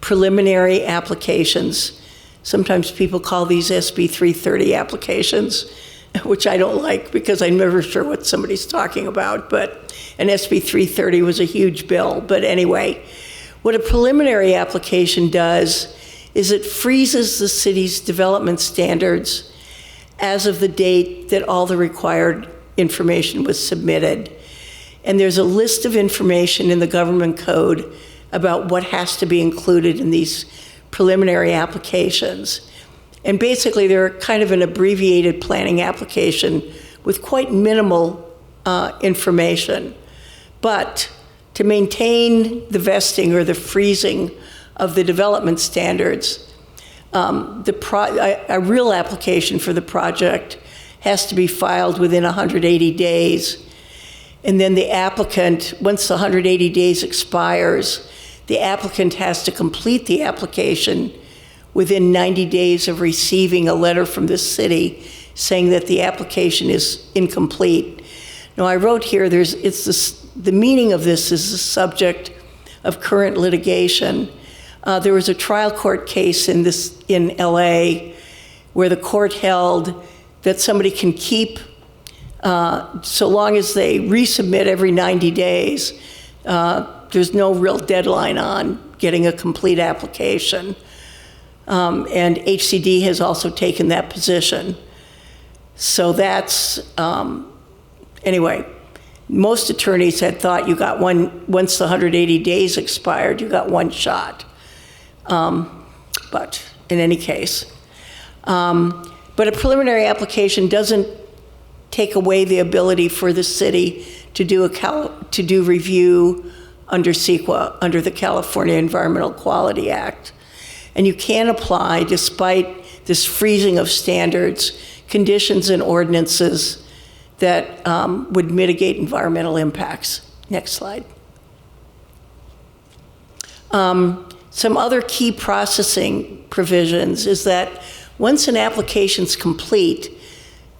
preliminary applications. Sometimes people call these SB 330 applications, which I don't like because I'm never sure what somebody's talking about, but an SB 330 was a huge bill. But anyway, what a preliminary application does is it freezes the city's development standards as of the date that all the required information was submitted. And there's a list of information in the government code about what has to be included in these preliminary applications. And basically, they're kind of an abbreviated planning application with quite minimal information. But to maintain the vesting or the freezing of the development standards, a real application for the project has to be filed within 180 days. And then the applicant, once the 180 days expires, the applicant has to complete the application within 90 days of receiving a letter from the city saying that the application is incomplete. Now, I wrote here, the meaning of this is the subject of current litigation. There was a trial court case in LA where the court held that somebody can keep, so long as they resubmit every 90 days, there's no real deadline on getting a complete application. And HCD has also taken that position. So that's, anyway, most attorneys had thought you got once the 180 days expired, you got one shot. But in any case. But a preliminary application doesn't take away the ability for the city to do review under CEQA, under the California Environmental Quality Act. And you can apply, despite this freezing of standards, conditions and ordinances that would mitigate environmental impacts. Next slide. Some other key processing provisions is that once an application's complete,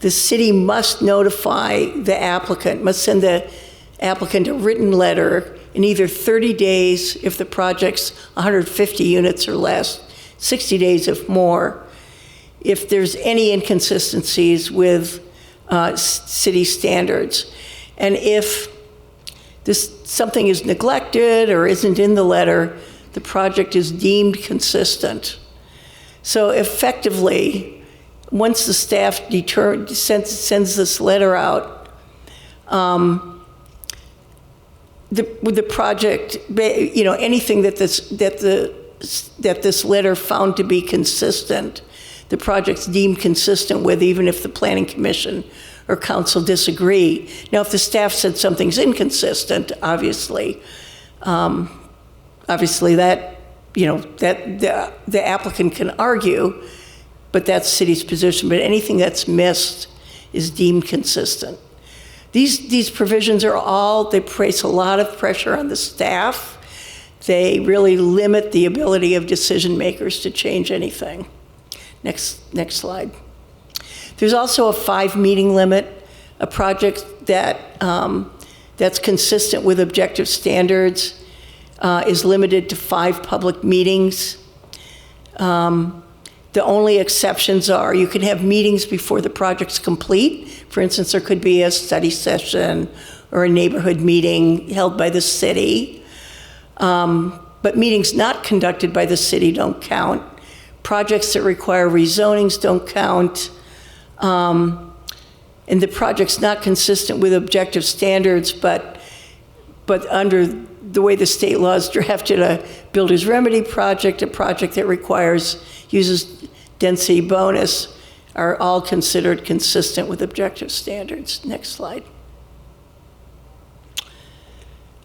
the city must notify the applicant, must send the applicant a written letter in either 30 days if the project's 150 units or less, 60 days if more, if there's any inconsistencies with city standards. And if something is neglected or isn't in the letter, the project is deemed consistent. So effectively, once the staff sends this letter out, the project, anything that this letter found to be consistent, the project's deemed consistent with, even if the Planning Commission or Council disagree. Now, if the staff said something's inconsistent, obviously that, that the applicant can argue, but that's city's position. But anything that's missed is deemed consistent. These provisions they place a lot of pressure on the staff. They really limit the ability of decision makers to change anything. Next slide. There's also a 5-meeting limit. A project that's consistent with objective standards is limited to 5 public meetings. The only exceptions are you can have meetings before the project's complete. For instance, there could be a study session or a neighborhood meeting held by the city. But meetings not conducted by the city don't count. Projects that require rezonings don't count. And the project's not consistent with objective standards, but under the way the state law is drafted, a builder's remedy project, a project that uses density bonus, are all considered consistent with objective standards. Next slide.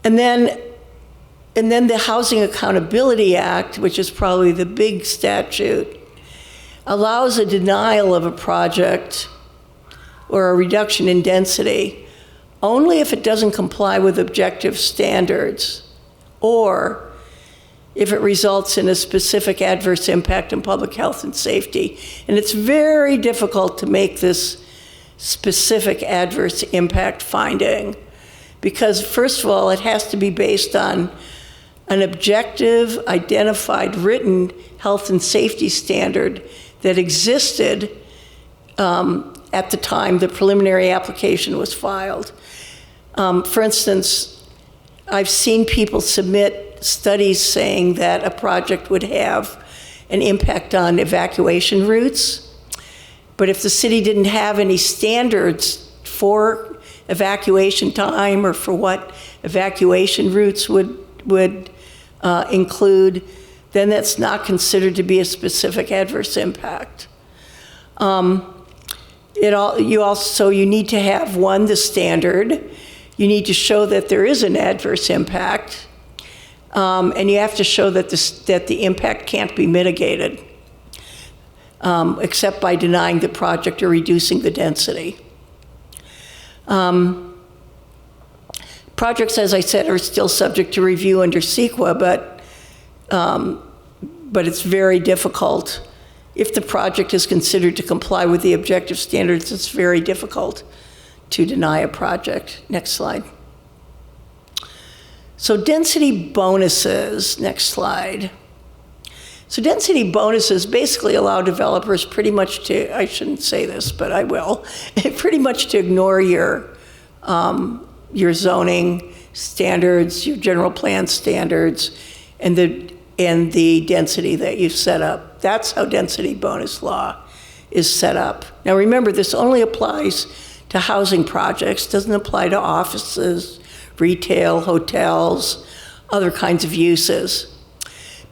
And then the Housing Accountability Act, which is probably the big statute, allows a denial of a project or a reduction in density only if it doesn't comply with objective standards or if it results in a specific adverse impact on public health and safety. And it's very difficult to make this specific adverse impact finding because, first of all, it has to be based on an objective, identified, written health and safety standard that existed at the time the preliminary application was filed. For instance, I've seen people submit studies saying that a project would have an impact on evacuation routes, but if the city didn't have any standards for evacuation time or for what evacuation routes would include, then that's not considered to be a specific adverse impact. You need to have, the standard. You need to show that there is an adverse impact, and you have to show that the impact can't be mitigated, except by denying the project or reducing the density. Projects, as I said, are still subject to review under CEQA, but it's very difficult. If the project is considered to comply with the objective standards, it's very difficult to deny a project. Next slide. So density bonuses, next slide. So density bonuses basically allow developers pretty much to, I shouldn't say this, but I will, pretty much to ignore your zoning standards, your general plan standards, and the density that you've set up. That's how density bonus law is set up. Now remember, this only applies to housing projects, doesn't apply to offices, retail, hotels, other kinds of uses.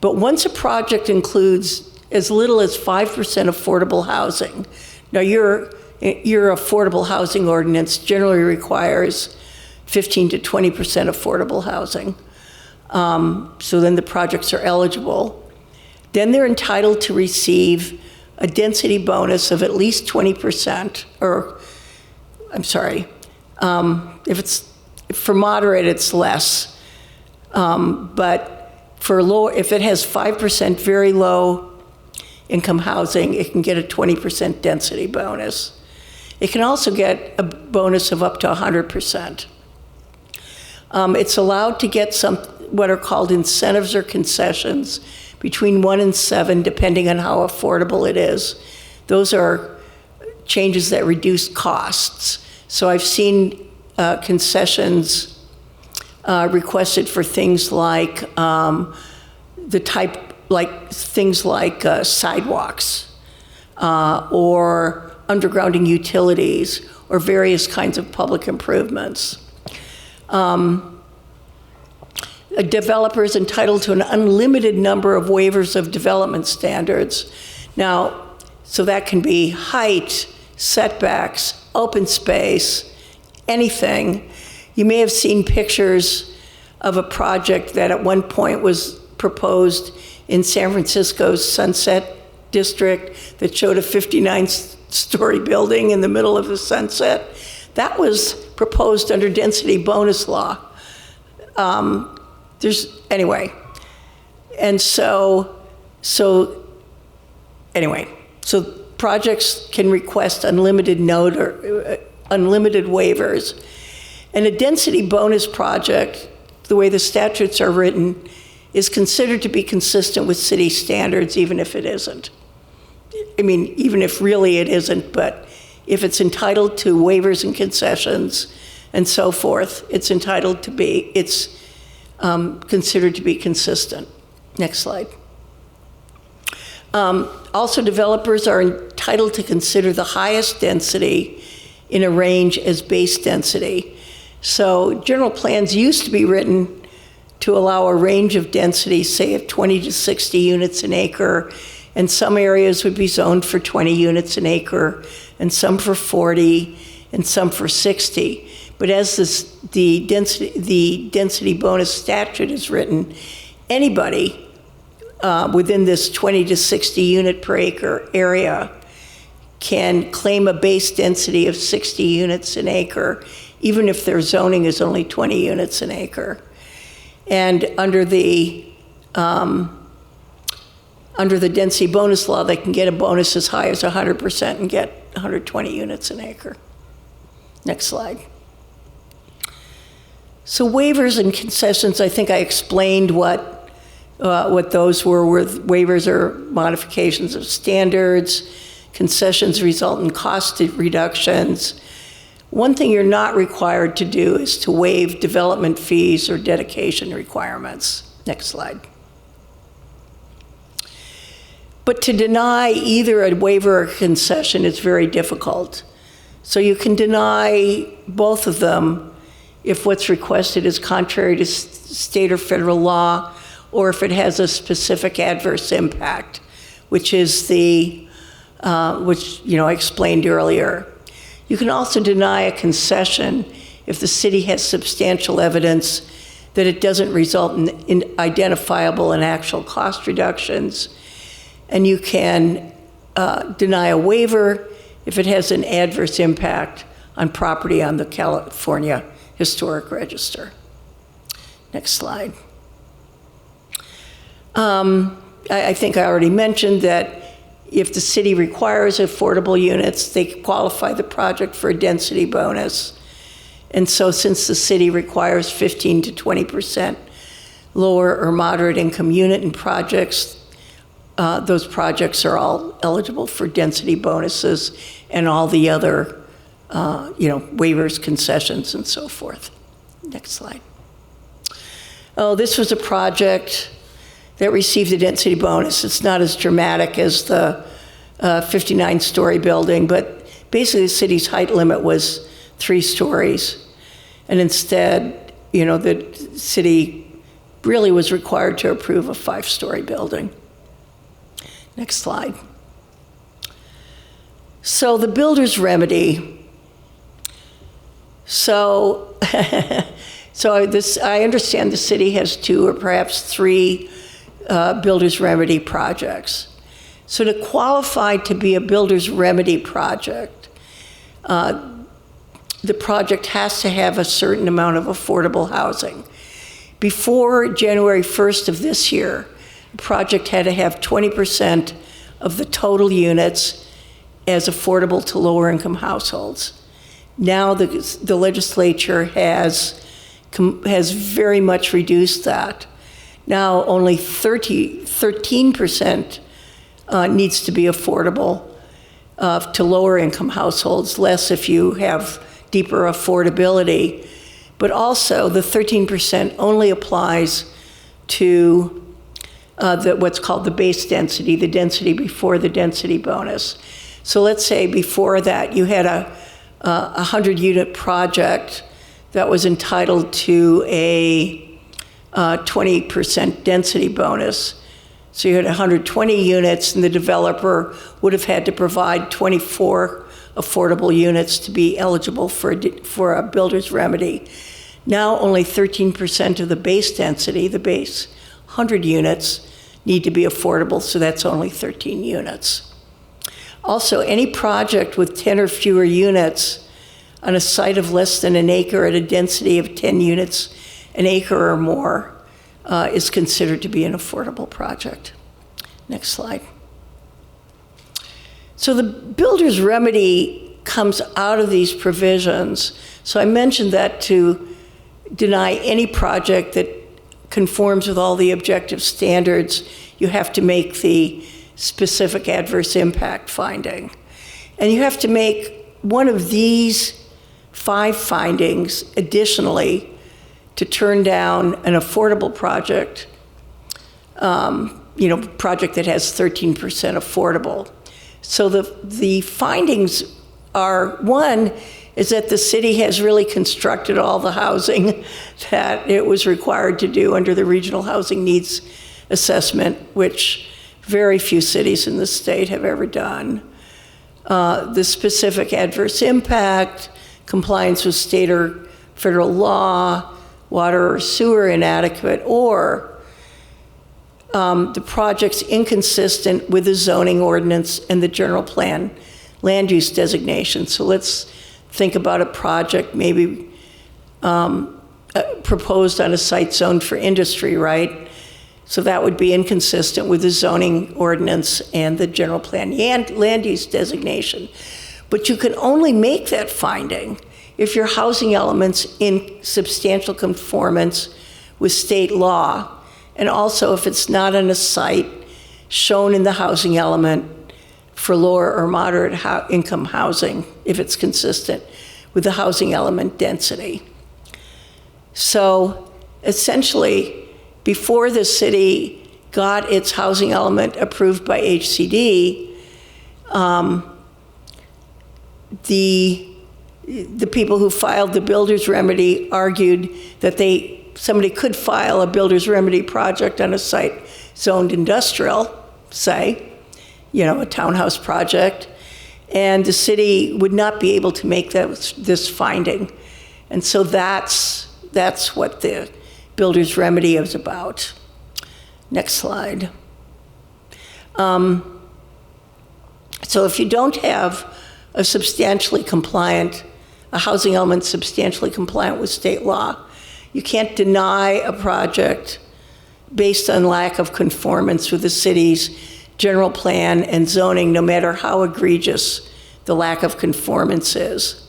But once a project includes as little as 5% affordable housing, now your affordable housing ordinance generally requires 15 to 20% affordable housing. So then the projects are eligible. Then they're entitled to receive a density bonus of at least 20%, or I'm sorry, for moderate, it's less. But for low, if it has 5% very low income housing, it can get a 20% density bonus. It can also get a bonus of up to 100%. It's allowed to get what are called incentives or concessions between 1 and 7, depending on how affordable it is. Those are changes that reduce costs. So I've seen concessions requested for things like sidewalks or undergrounding utilities or various kinds of public improvements. A developer is entitled to an unlimited number of waivers of development standards. Now, so that can be height, setbacks, open space, anything. You may have seen pictures of a project that at one point was proposed in San Francisco's Sunset District that showed a 59-story building in the middle of the sunset. That was proposed under density bonus law. So projects can request unlimited unlimited waivers. And a density bonus project, the way the statutes are written, is considered to be consistent with city standards, even if it isn't. I mean, even if really it isn't, but if it's entitled to waivers and concessions and so forth, it's considered to be consistent. Next slide. Also, developers are entitled to consider the highest density in a range as base density. So general plans used to be written to allow a range of densities, say of 20 to 60 units an acre, and some areas would be zoned for 20 units an acre, and some for 40, and some for 60. But as the density bonus statute is written, anybody within this 20 to 60 unit per acre area can claim a base density of 60 units an acre, even if their zoning is only 20 units an acre. And under the density bonus law, they can get a bonus as high as 100% and get 120 units an acre. Next slide. So waivers and concessions, I think I explained what those were. Waivers are modifications of standards. Concessions result in cost reductions. One thing you're not required to do is to waive development fees or dedication requirements. Next slide. But to deny either a waiver or concession is very difficult. So you can deny both of them if what's requested is contrary to state or federal law, or if it has a specific adverse impact, which is which I explained earlier. You can also deny a concession if the city has substantial evidence that it doesn't result in identifiable and actual cost reductions. And you can deny a waiver if it has an adverse impact on property on the California historic register. Next slide. I think I already mentioned that if the city requires affordable units, they qualify the project for a density bonus. And so since the city requires 15 to 20% lower or moderate income unit in projects, those projects are all eligible for density bonuses and all the other waivers, concessions, and so forth. Next slide. Oh, this was a project that received a density bonus. It's not as dramatic as the 59-story building, but basically the city's height limit was 3 stories. And instead, the city really was required to approve a 5-story building. Next slide. So the builder's remedy. So, I understand the city has 2 or perhaps 3 builder's remedy projects. So to qualify to be a builder's remedy project, the project has to have a certain amount of affordable housing. Before January 1st of this year, the project had to have 20% of the total units as affordable to lower income households. Now the legislature has very much reduced that. Now only 13% needs to be affordable to lower income households, less if you have deeper affordability. But also the 13% only applies to what's called the base density, the density before the density bonus. So let's say before that you had a 100-unit project that was entitled to a 20% density bonus. So you had 120 units, and the developer would have had to provide 24 affordable units to be eligible for a builder's remedy. Now only 13% of the base density, the base 100 units, need to be affordable, so that's only 13 units. Also, any project with 10 or fewer units on a site of less than an acre at a density of 10 units an acre or more is considered to be an affordable project. Next slide. So the builder's remedy comes out of these provisions. So I mentioned that to deny any project that conforms with all the objective standards, you have to make the specific adverse impact finding. And you have to make one of these 5 findings additionally to turn down an affordable project, project that has 13% affordable. So the findings are, one, is that the city has really constructed all the housing that it was required to do under the Regional Housing Needs Assessment, which very few cities in the state have ever done. The specific adverse impact, compliance with state or federal law, water or sewer inadequate, or the project's inconsistent with the zoning ordinance and the general plan land use designation. So let's think about a project maybe proposed on a site zoned for industry, right? So that would be inconsistent with the zoning ordinance and the general plan and land use designation. But you can only make that finding if your housing element's in substantial conformance with state law, and also if it's not on a site shown in the housing element for lower or moderate income housing, if it's consistent with the housing element density. So essentially, before the city got its housing element approved by HCD, the people who filed the builder's remedy argued that somebody could file a builder's remedy project on a site zoned industrial, say, a townhouse project, and the city would not be able to make this finding. And so that's what the builder's remedy is about. Next slide. So if you don't have a substantially compliant a housing element substantially compliant with state law. You can't deny a project based on lack of conformance with the city's general plan and zoning, no matter how egregious the lack of conformance is.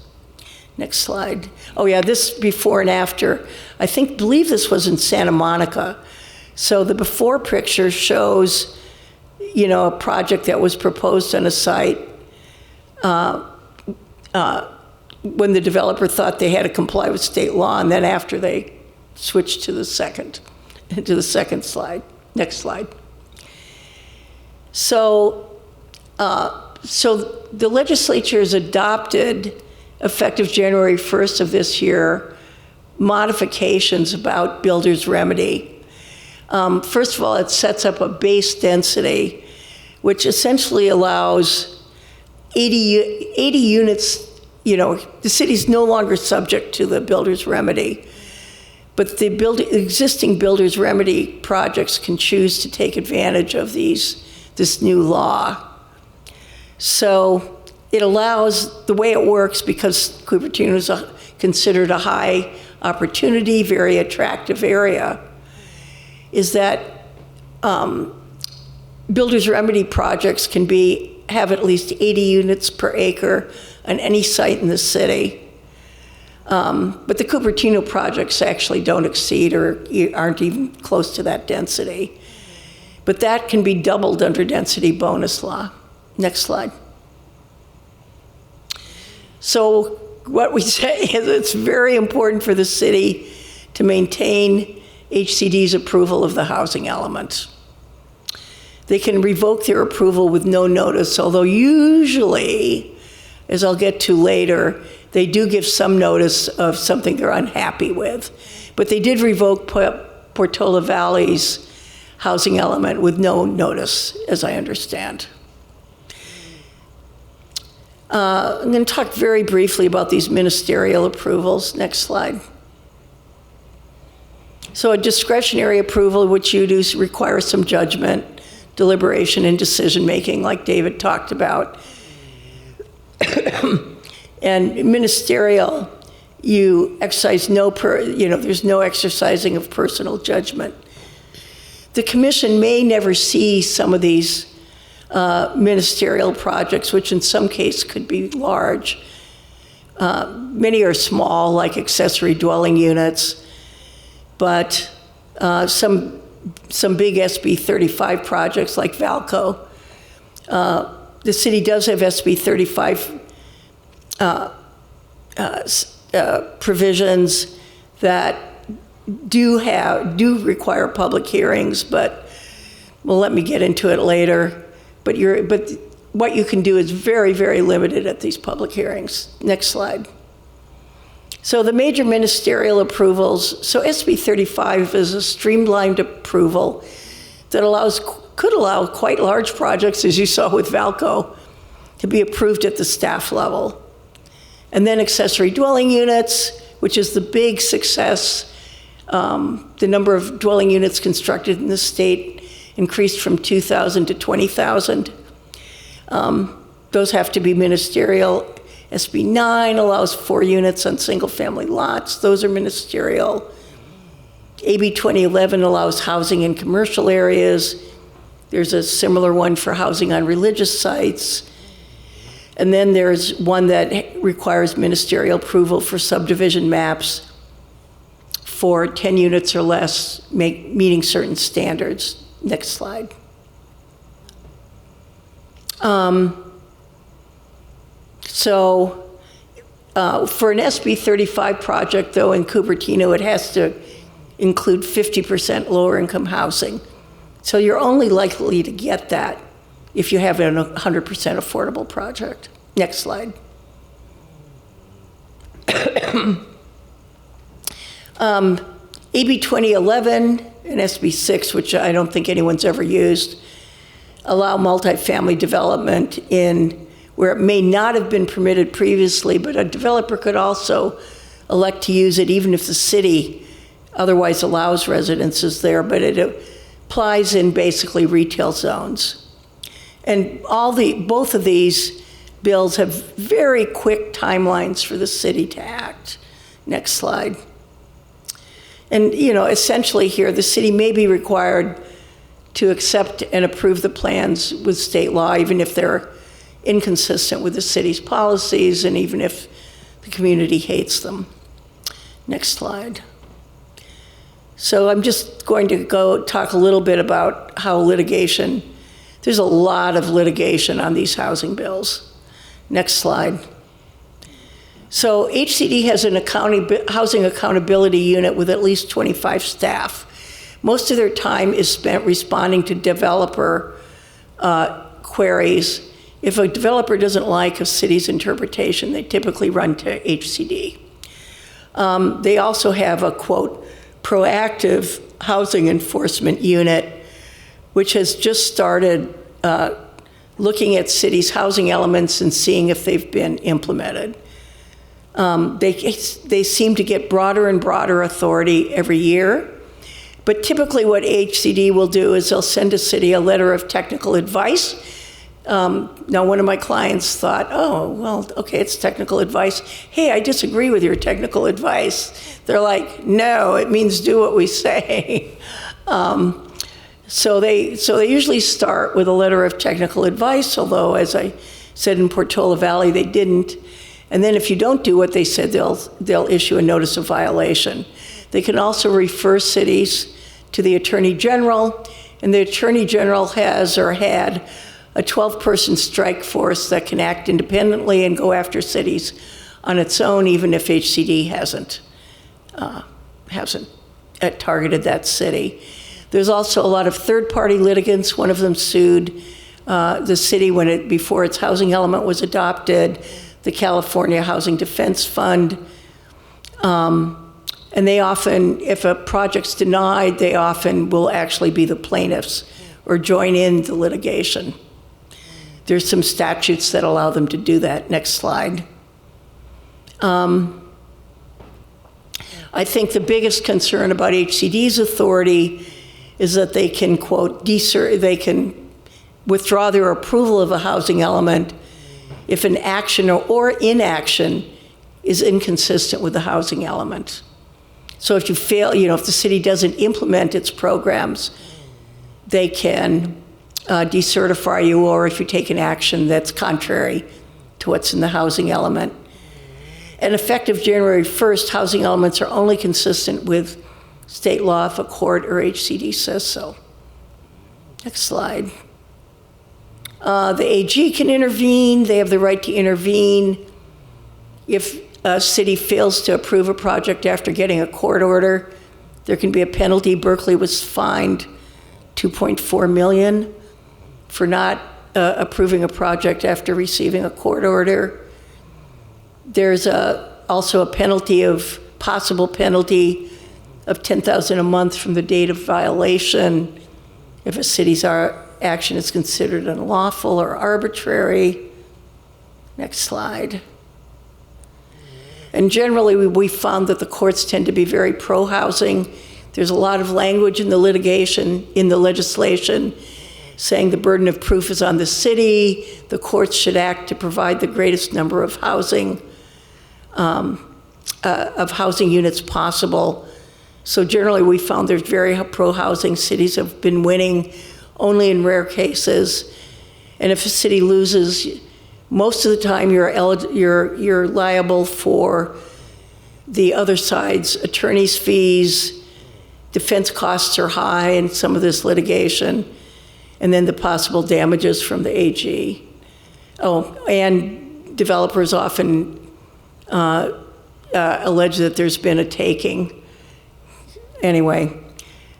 Next slide. Oh yeah, this before and after. Believe this was in Santa Monica. So the before picture shows, a project that was proposed on a site when the developer thought they had to comply with state law, and then after they switched to the second slide. Next slide. So the legislature has adopted, effective January 1st of this year, modifications about builder's remedy. First of all, it sets up a base density, which essentially allows 80 units. The city's no longer subject to the builder's remedy, but the existing builder's remedy projects can choose to take advantage of this new law. So it allows, the way it works, because Cupertino is considered a high opportunity, very attractive area, is that builder's remedy projects can have at least 80 units per acre on any site in the city. But the Cupertino projects actually don't exceed or aren't even close to that density. But that can be doubled under density bonus law. Next slide. So what we say is it's very important for the city to maintain HCD's approval of the housing element. They can revoke their approval with no notice, although usually, as I'll get to later, they do give some notice of something they're unhappy with. But they did revoke Portola Valley's housing element with no notice, as I understand. I'm going to talk very briefly about these ministerial approvals. Next slide. So a discretionary approval, which you do, requires some judgment, deliberation, and decision-making, like David talked about. And ministerial, you exercise there's no exercising of personal judgment. The commission may never see some of these ministerial projects, which in some cases could be large. Many are small, like accessory dwelling units, but some big SB 35 projects like Valco. The city does have SB 35 provisions that do require public hearings, but let me get into it later. But what you can do is very, very limited at these public hearings. Next slide. So the major ministerial approvals, so SB 35 is a streamlined approval that could allow quite large projects, as you saw with Valco, to be approved at the staff level. And then accessory dwelling units, which is the big success. The number of dwelling units constructed in the state increased from 2,000 to 20,000. Those have to be ministerial. SB 9 allows 4 units on single-family lots. Those are ministerial. AB 2011 allows housing in commercial areas. There's a similar one for housing on religious sites. And then there's one that requires ministerial approval for subdivision maps for 10 units or less, meeting certain standards. Next slide. For an SB 35 project, though, in Cupertino, it has to include 50% lower income housing. So you're only likely to get that if you have a 100% affordable project. Next slide. AB 2011 and SB 6, which I don't think anyone's ever used, allow multifamily development in where it may not have been permitted previously, but a developer could also elect to use it even if the city otherwise allows residences there, but it applies in basically retail zones. And both of these bills have very quick timelines for the city to act. Next slide. And, essentially here, the city may be required to accept and approve the plans with state law, even if they're inconsistent with the city's policies and even if the community hates them. Next slide. So I'm just going to go talk a little bit about how there's a lot of litigation on these housing bills. Next slide. So HCD has an housing accountability unit with at least 25 staff. Most of their time is spent responding to developer queries. If a developer doesn't like a city's interpretation, they typically run to HCD. They also have a, quote, proactive housing enforcement unit, which has just started looking at cities' housing elements and seeing if they've been implemented. They seem to get broader and broader authority every year. But typically what HCD will do is they'll send a city a letter of technical advice. Now, one of my clients thought, oh, well, okay, it's technical advice. Hey, I disagree with your technical advice. They're like, no, it means do what we say. So they usually start with a letter of technical advice, although, as I said in Portola Valley, they didn't. And then if you don't do what they said, they'll issue a notice of violation. They can also refer cities to the Attorney General, and the Attorney General has or had a 12-person strike force that can act independently and go after cities on its own, even if HCD hasn't targeted that city. There's also a lot of third-party litigants. One of them sued the city before its housing element was adopted, the California Housing Defense Fund. And they often, if a project's denied, they often will actually be the plaintiffs or join in the litigation. There's some statutes that allow them to do that. Next slide. I think the biggest concern about HCD's authority is that they can, quote, they can withdraw their approval of a housing element if an action or inaction is inconsistent with the housing element. So if you fail, if the city doesn't implement its programs, they can decertify you, or if you take an action that's contrary to what's in the housing element. And effective January 1st, housing elements are only consistent with state law if a court or HCD says so. Next slide. The AG can intervene. They have the right to intervene if a city fails to approve a project after getting a court order. There can be a penalty. Berkeley was fined $2.4 million for not approving a project after receiving a court order. There's also a possible penalty of $10,000 a month from the date of violation if a city's action is considered unlawful or arbitrary. Next slide. And generally, we found that the courts tend to be very pro-housing. There's a lot of language in the legislation, saying the burden of proof is on the city. The courts should act to provide the greatest number of housing units possible. So generally, we found there's very pro-housing. Cities have been winning only in rare cases. And if a city loses, most of the time you're liable for the other side's attorney's fees. Defense costs are high in some of this litigation, and then the possible damages from the AG. Oh, and developers often allege that there's been a taking. Anyway,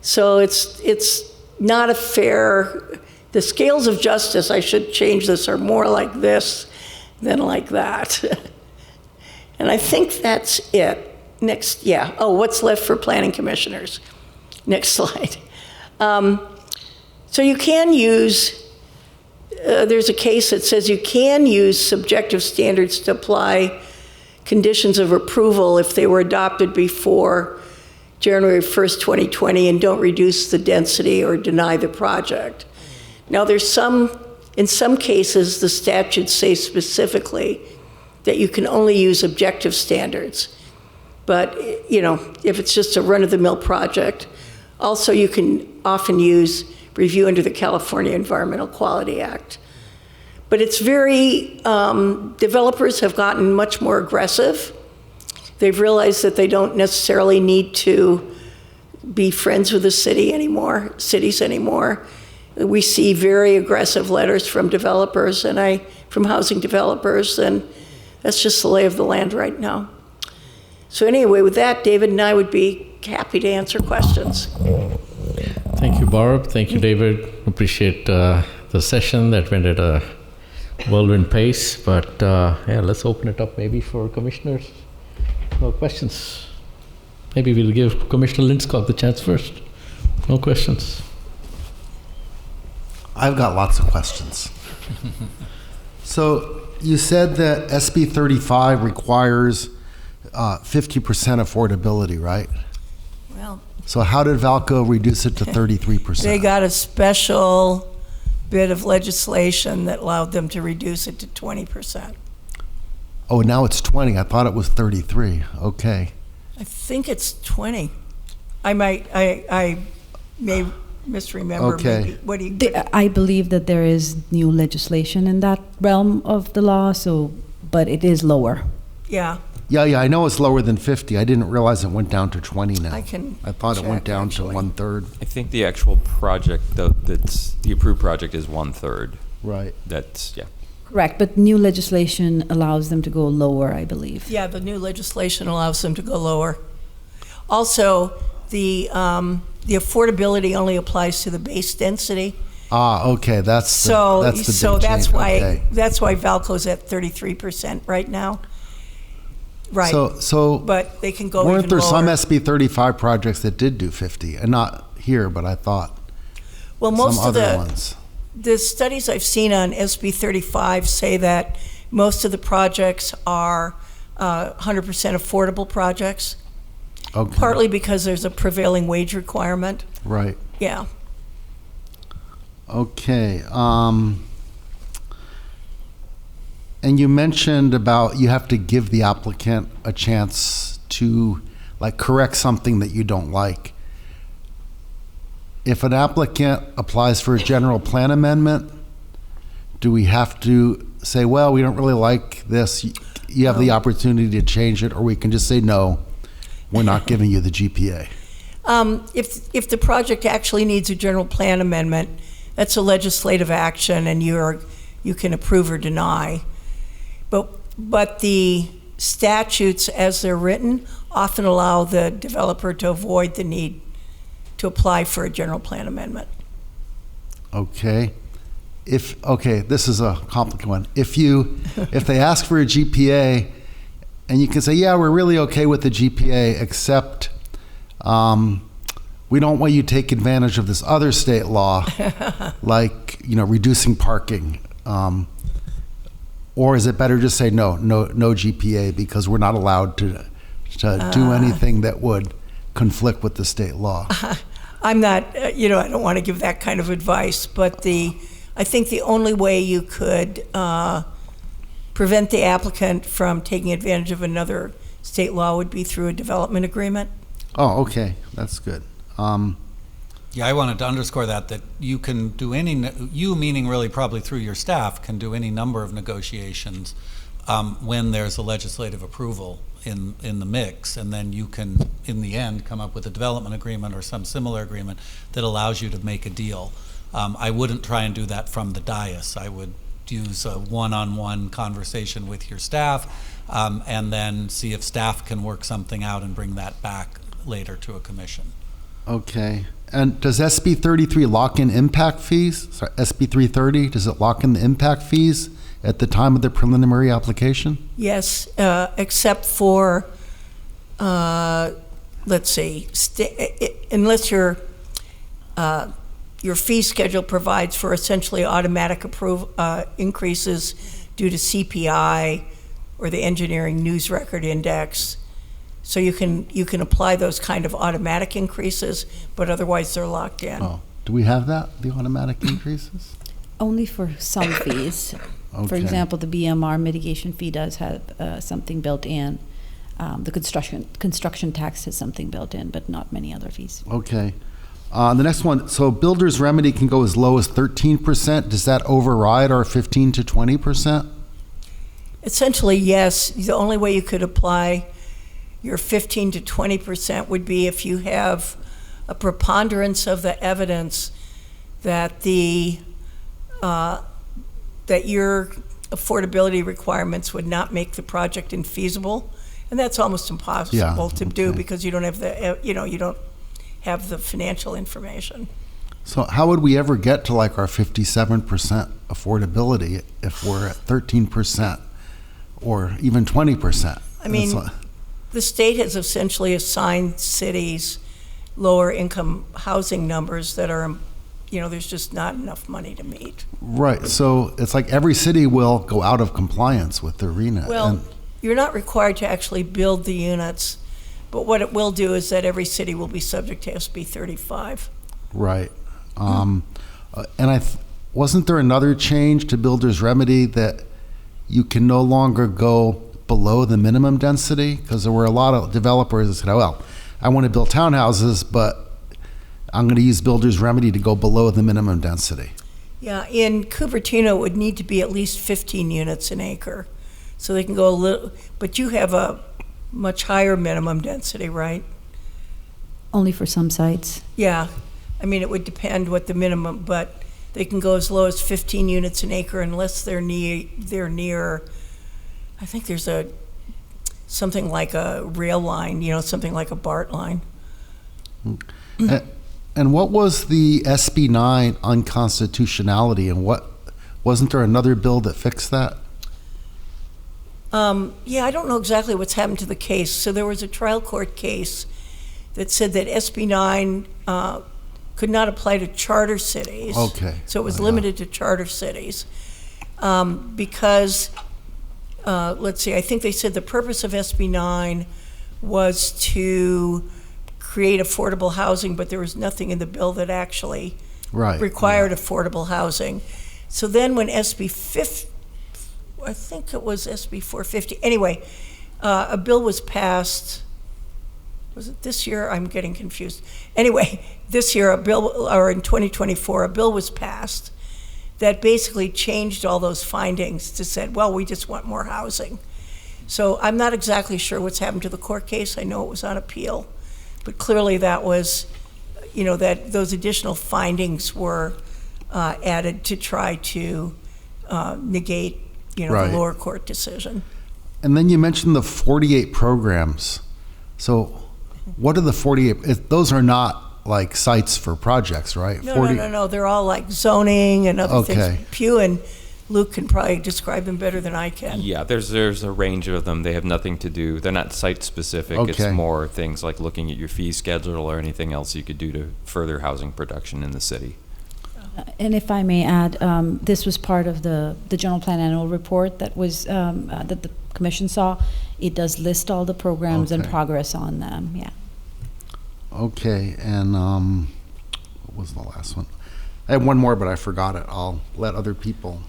so it's not a fair. The scales of justice, I should change this, are more like this than like that. And I think that's it. Next, yeah. Oh, what's left for planning commissioners? Next slide. So you can use, there's a case that says you can use subjective standards to apply conditions of approval if they were adopted before January 1st, 2020 and don't reduce the density or deny the project. Now there's some In some cases, the statutes say specifically that you can only use objective standards. But, if it's just a run-of-the-mill project, also you can often use review under the California Environmental Quality Act. But it's developers have gotten much more aggressive. They've realized that they don't necessarily need to be friends with the cities anymore. We see very aggressive letters from developers from housing developers, and that's just the lay of the land right now. So anyway, with that, David and I would be happy to answer questions. Thank you, Barb. Thank you, David. Appreciate the session that went at a whirlwind pace. But let's open it up maybe for commissioners. No questions. Maybe we'll give Commissioner Linscott the chance first. No questions. I've got lots of questions. So you said that SB 35 requires 50% affordability, right? Well, So how did Valco reduce it to 33%? they got a special bit of legislation that allowed them to reduce it to 20%. Oh, now it's 20. I thought it was 33. Okay. I think it's 20. I may misremember. Okay. Maybe. What do you? I believe that there is new legislation in that realm of the law, but it is lower. Yeah, Yeah, I know it's lower than 50. I didn't realize it went down to 20 now. I can I thought it went check, down actually. to 1/3. I think the actual project, though, that's the approved project is 1/3. Right. That's, yeah. Correct, but new legislation allows them to go lower, I believe. Yeah, the new legislation allows them to go lower. Also, the affordability only applies to the base density. Okay. That's the, So that's the big that's change. why Okay. that's why Valco's at 33% right now. Right. So But they can go weren't even there lower. some SB 35 projects that did do 50? And not here, but I thought Well, most some of other the ones. The studies I've seen on SB 35 say that most of the projects are 100% affordable projects, Okay. partly because there's a prevailing wage requirement. Right. Yeah. Okay. And you mentioned about you have to give the applicant a chance to correct something that you don't like. If an applicant applies for a general plan amendment, do we have to say, well, we don't really like this, you have the opportunity to change it, or we can just say, no, we're not giving you the GPA? If the project actually needs a general plan amendment, that's a legislative action, and you can approve or deny. But the statutes, as they're written, often allow the developer to avoid the need to apply for a general plan amendment. Okay. This is a complicated one. If they ask for a GPA, and you can say, yeah, we're really okay with the GPA, except we don't want you to take advantage of this other state law, reducing parking. Or is it better just say no GPA, because we're not allowed to do anything that would conflict with the state law? I'm not, I don't want to give that kind of advice, but I think the only way you could prevent the applicant from taking advantage of another state law would be through a development agreement. Oh, okay, that's good. Yeah, I wanted to underscore that you can do you meaning really probably through your staff, can do any number of negotiations when there's a legislative approval in the mix, and then you can, in the end, come up with a development agreement or some similar agreement that allows you to make a deal. I wouldn't try and do that from the dais. I would use a one-on-one conversation with your staff, and then see if staff can work something out and bring that back later to a commission. Okay. And does SB 33 lock in impact fees? Sorry, SB 330, does it lock in the impact fees at the time of the preliminary application? Yes, except for, let's see, unless your fee schedule provides for essentially automatic increases due to CPI or the engineering news record index. So you can apply those kind of automatic increases, but otherwise they're locked in. Oh, do we have that, the automatic increases? Only for some fees. For Okay. example, the BMR mitigation fee does have something built in. The construction tax has something built in, but not many other fees. Okay. The next one, so builder's remedy can go as low as 13%. Does that override our 15 to 20%? Essentially, yes. The only way you could apply your 15 to 20% would be if you have a preponderance of the evidence that that your affordability requirements would not make the project infeasible, and that's almost impossible Yeah, to do okay. because you don't have the you don't have the financial information. So how would we ever get to like our 57% affordability if we're at 13% or even 20%? I mean, It's like- the state has essentially assigned cities lower income housing numbers that are, there's just not enough money to meet. right. So it's like every city will go out of compliance with the RENA. Well, And- you're not required to actually build the units, but what it will do is that every city will be subject to SB 35. Right. And wasn't there another change to builder's remedy that you can no longer go below the minimum density? Because there were a lot of developers that said, oh, well, I want to build townhouses, but I'm going to use builder's remedy to go below the minimum density. Yeah, in Cupertino, it would need to be at least 15 units an acre. So they can go a little, but you have a much higher minimum density, right? Only for some sites. Yeah, I mean, it would depend what the minimum, but they can go as low as 15 units an acre unless they're near, I think there's something like a rail line, something like a BART line. And what was the SB 9 unconstitutionality, and wasn't there another bill that fixed that? Yeah, I don't know exactly what's happened to the case. So there was a trial court case that said that SB 9 could not apply to charter cities. Okay. So it was limited to charter cities. Because, let's see, I think they said the purpose of SB 9 was to create affordable housing, but there was nothing in the bill that actually Right. required affordable housing. So then when SB 50, I think it was SB 450, anyway, a bill was passed, was it this year? I'm getting confused. Anyway, this year, in 2024, a bill was passed that basically changed all those findings to said, well, we just want more housing. So I'm not exactly sure what's happened to the court case. I know it was on appeal, but clearly that was, that those additional findings were added to try to negate, Right. the lower court decision. And then you mentioned the 48 programs. So what are the 48? Those are not like sites for projects, right? No. They're all like zoning and other Okay. things. Pew and Luke can probably describe them better than I can. Yeah, there's a range of them. They have nothing to do, they're not site-specific. It's Okay. more things like looking at your fee schedule or anything else you could do to further housing production in the city. And if I may add, this was part of the general plan annual report that was that the commission saw. It does list all the programs and Okay. progress on them. Yeah. Okay, and what was the last one? I have one more, but I forgot it. I'll let other people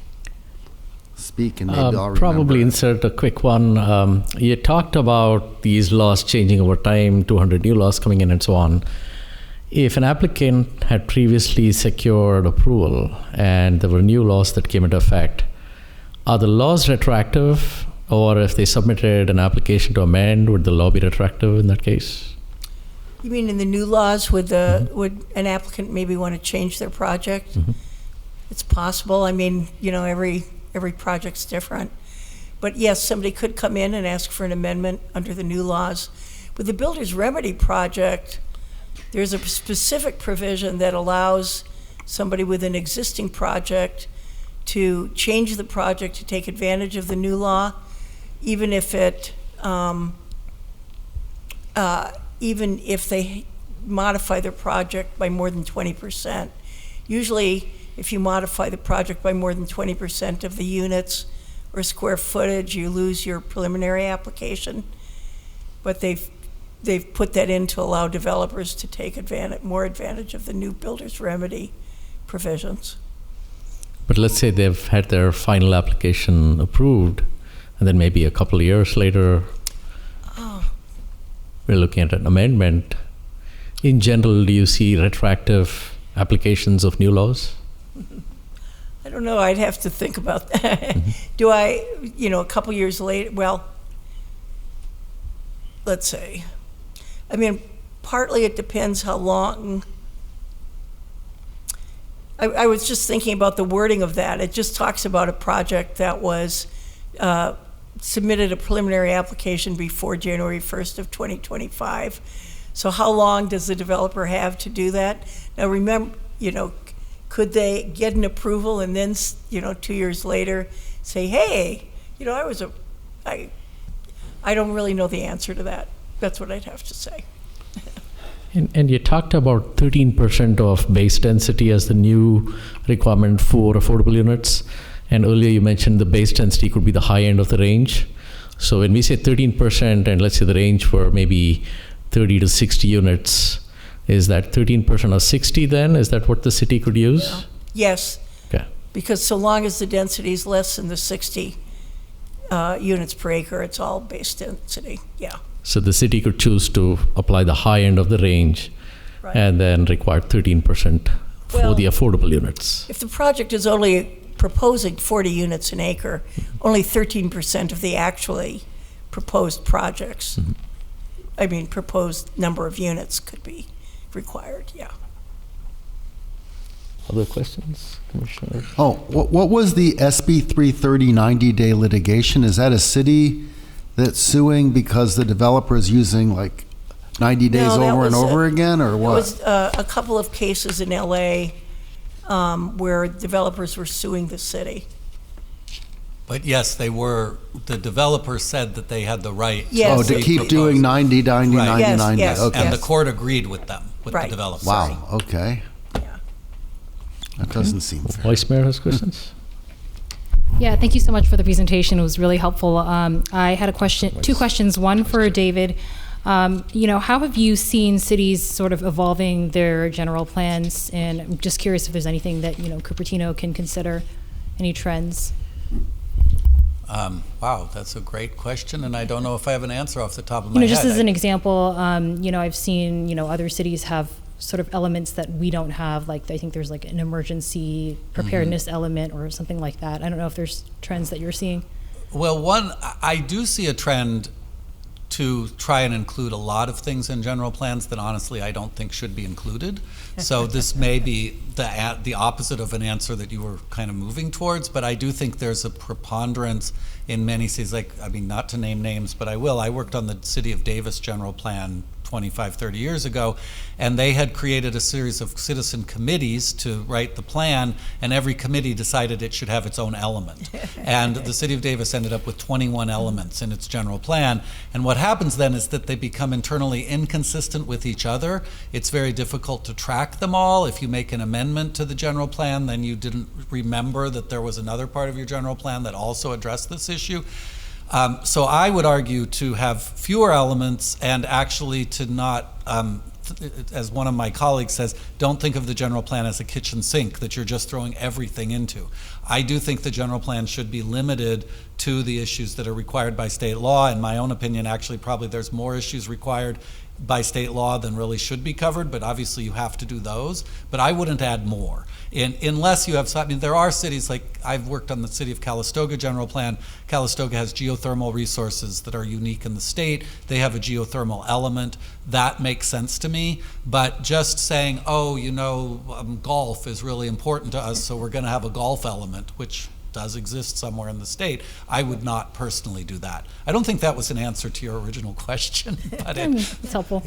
speak, and maybe I'll remember. Probably insert a quick one. You talked about these laws changing over time, 200 new laws coming in and so on. If an applicant had previously secured approval and there were new laws that came into effect, are the laws retroactive? Or if they submitted an application to amend, would the law be retroactive in that case? You mean in the new laws, would an applicant maybe want to change their project? Mhm. It's possible. I mean, every project's different. But yes, somebody could come in and ask for an amendment under the new laws. With the Builder's Remedy project, there's a specific provision that allows somebody with an existing project to change the project to take advantage of the new law, even if they modify their project by more than 20%. Usually, if you modify the project by more than 20% of the units or square footage, you lose your preliminary application. But they've put that in to allow developers to take more advantage of the new Builder's Remedy provisions. But let's say they've had their final application approved, and then maybe a couple of years later, we're looking at an amendment. In general, do you see retroactive applications of new laws? I don't know, I'd have to think about that. Do I, a couple years later, well, let's say, I mean, partly it depends how long. I was just thinking about the wording of that. It just talks about a project that was submitted a preliminary application before January 1st of 2025. So how long does the developer have to do that? Now remember, could they get an approval and then, 2 years later say, hey, I don't really know the answer to that. That's what I'd have to say. And you talked about 13% of base density as the new requirement for affordable units. And earlier you mentioned the base density could be the high end of the range. So when we say 13%, and let's say the range for maybe 30 to 60 units, is that 13% of 60 then? Is that what the city could use? Yes. Okay. Because so long as the density is less than the 60 units per acre, it's all base density, yeah. So the city could choose to apply the high end of the range Right. and then require 13% for Well, the affordable units. If the project is only proposing 40 units an acre, only 13% of the actually proposed projects, I mean, proposed number of units could be required, yeah. Other questions, Commissioner? Oh, what was the SB 330 90-day litigation? Is that a city that's suing because the developer is using like 90 days No, that over and was over again, or There what? was a couple of cases in LA where developers were suing the city. But yes, they were, the developer said that they had the right. Yes. Oh, to keep propose. doing 90, 90, Right. 90, Yes, 90. yes, Okay. And the yes. court agreed with them, with the Right. developer. Wow, okay. Yeah. That doesn't seem fair. Vice Mayor has questions? Yeah, thank you so much for the presentation. It was really helpful. I had two questions. One for David. How have you seen cities sort of evolving their general plans? And I'm just curious if there's anything that, Cupertino can consider, any trends? Wow, that's a great question, and I don't know if I have an answer off the top of my head. Just as an example, I've seen, other cities have sort of elements that we don't have. Like, I think there's like an emergency preparedness element or something like that. I don't know if there's trends that you're seeing. Well, one, I do see a trend to try and include a lot of things in general plans that honestly I don't think should be included. So this may be the opposite of an answer that you were kind of moving towards, but I do think there's a preponderance in many cities, not to name names, but I will. I worked on the City of Davis general plan 25, 30 years ago, and they had created a series of citizen committees to write the plan, and every committee decided it should have its own element. And the City of Davis ended up with 21 elements in its general plan, and what happens then is that they become internally inconsistent with each other. It's very difficult to track them all. If you make an amendment to the general plan, then you didn't remember that there was another part of your general plan that also addressed this issue. So I would argue to have fewer elements and actually to not, as one of my colleagues says, don't think of the general plan as a kitchen sink that you're just throwing everything into. I do think the general plan should be limited to the issues that are required by state law. In my own opinion, actually, probably there's more issues required by state law than really should be covered, but obviously you have to do those. But I wouldn't add more. Unless you have, there are cities like, I've worked on the City of Calistoga general plan. Calistoga has geothermal resources that are unique in the state. They have a geothermal element. That makes sense to me. But just saying, golf is really important to us, so we're going to have a golf element, which does exist somewhere in the state, I would not personally do that. I don't think that was an answer to your original question, but It's helpful.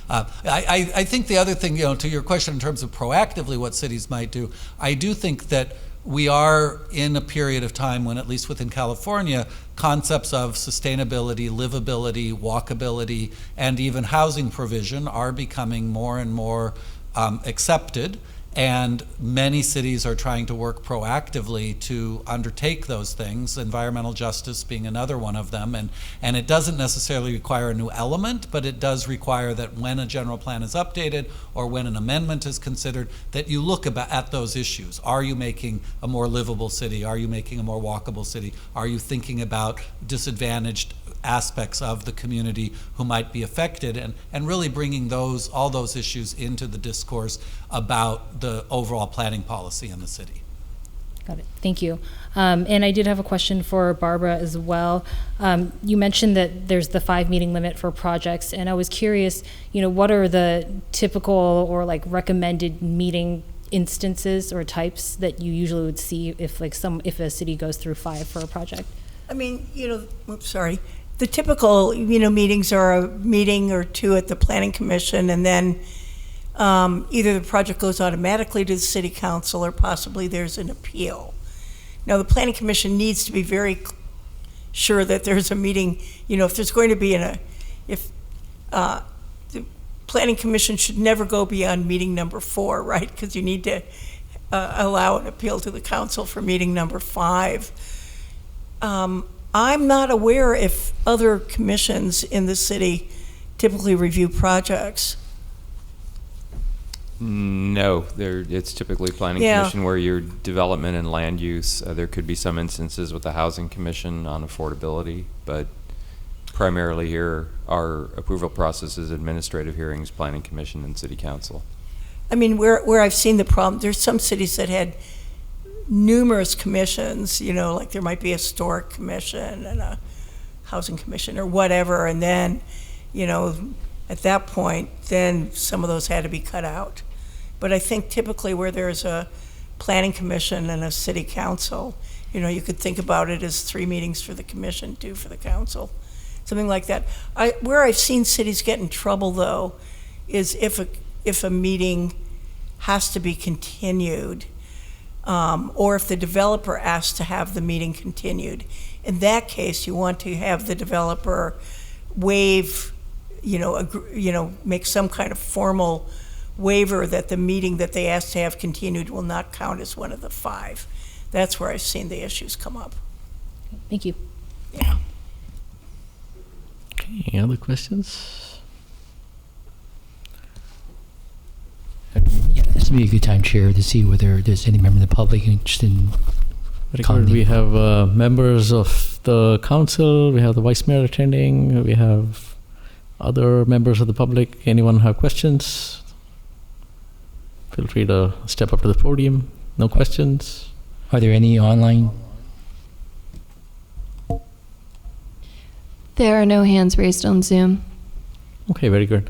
I think the other thing, to your question in terms of proactively what cities might do, I do think that we are in a period of time when, at least within California, concepts of sustainability, livability, walkability, and even housing provision are becoming more and more accepted. And many cities are trying to work proactively to undertake those things, environmental justice being another one of them. And it doesn't necessarily require a new element, but it does require that when a general plan is updated or when an amendment is considered, that you look at those issues. Are you making a more livable city? Are you making a more walkable city? Are you thinking about disadvantaged aspects of the community who might be affected, and really bringing all those issues into the discourse about the overall planning policy in the city. Got it. Thank you. And I did have a question for Barbara as well. You mentioned that there's the 5 meeting limit for projects, and I was curious, what are the typical or like recommended meeting instances or types that you usually would see if a city goes through 5 for a project? I mean, sorry. The typical, meetings are a meeting or 2 at the Planning Commission, and then either the project goes automatically to the City Council or possibly there's an appeal. Now, the Planning Commission needs to be very sure that there's a meeting, if there's going to be the Planning Commission should never go beyond meeting number 4, right? Because you need to allow an appeal to the council for meeting number 5. I'm not aware if other commissions in the city typically review projects. No, it's typically Planning Commission where your development and land use. There could be some instances with the Housing Commission on affordability, but primarily here our approval process is administrative hearings, Planning Commission, and City Council. I mean, where I've seen the problem, there's some cities that had numerous commissions, like there might be a historic commission and a housing commission or whatever, and then, at that point, then some of those had to be cut out. But I think typically where there's a planning commission and a city council, you could think about it as 3 meetings for the commission, 2 for the council, something like that. Where I've seen cities get in trouble, though, is if a meeting has to be continued, or if the developer asks to have the meeting continued. In that case, you want to have the developer waive, make some kind of formal waiver that the meeting that they asked to have continued will not count as one of the 5. That's where I've seen the issues come up. Thank you. Yeah. Okay, any other questions? Yeah, this would be a good time, Chair, to see whether there's any member of the public interested in Very commenting. good. We have members of the council, we have the vice mayor attending, we have other members of the public. Anyone have questions? Feel free to step up to the podium. No questions? Are there any online? There are no hands raised on Zoom. Okay, very good.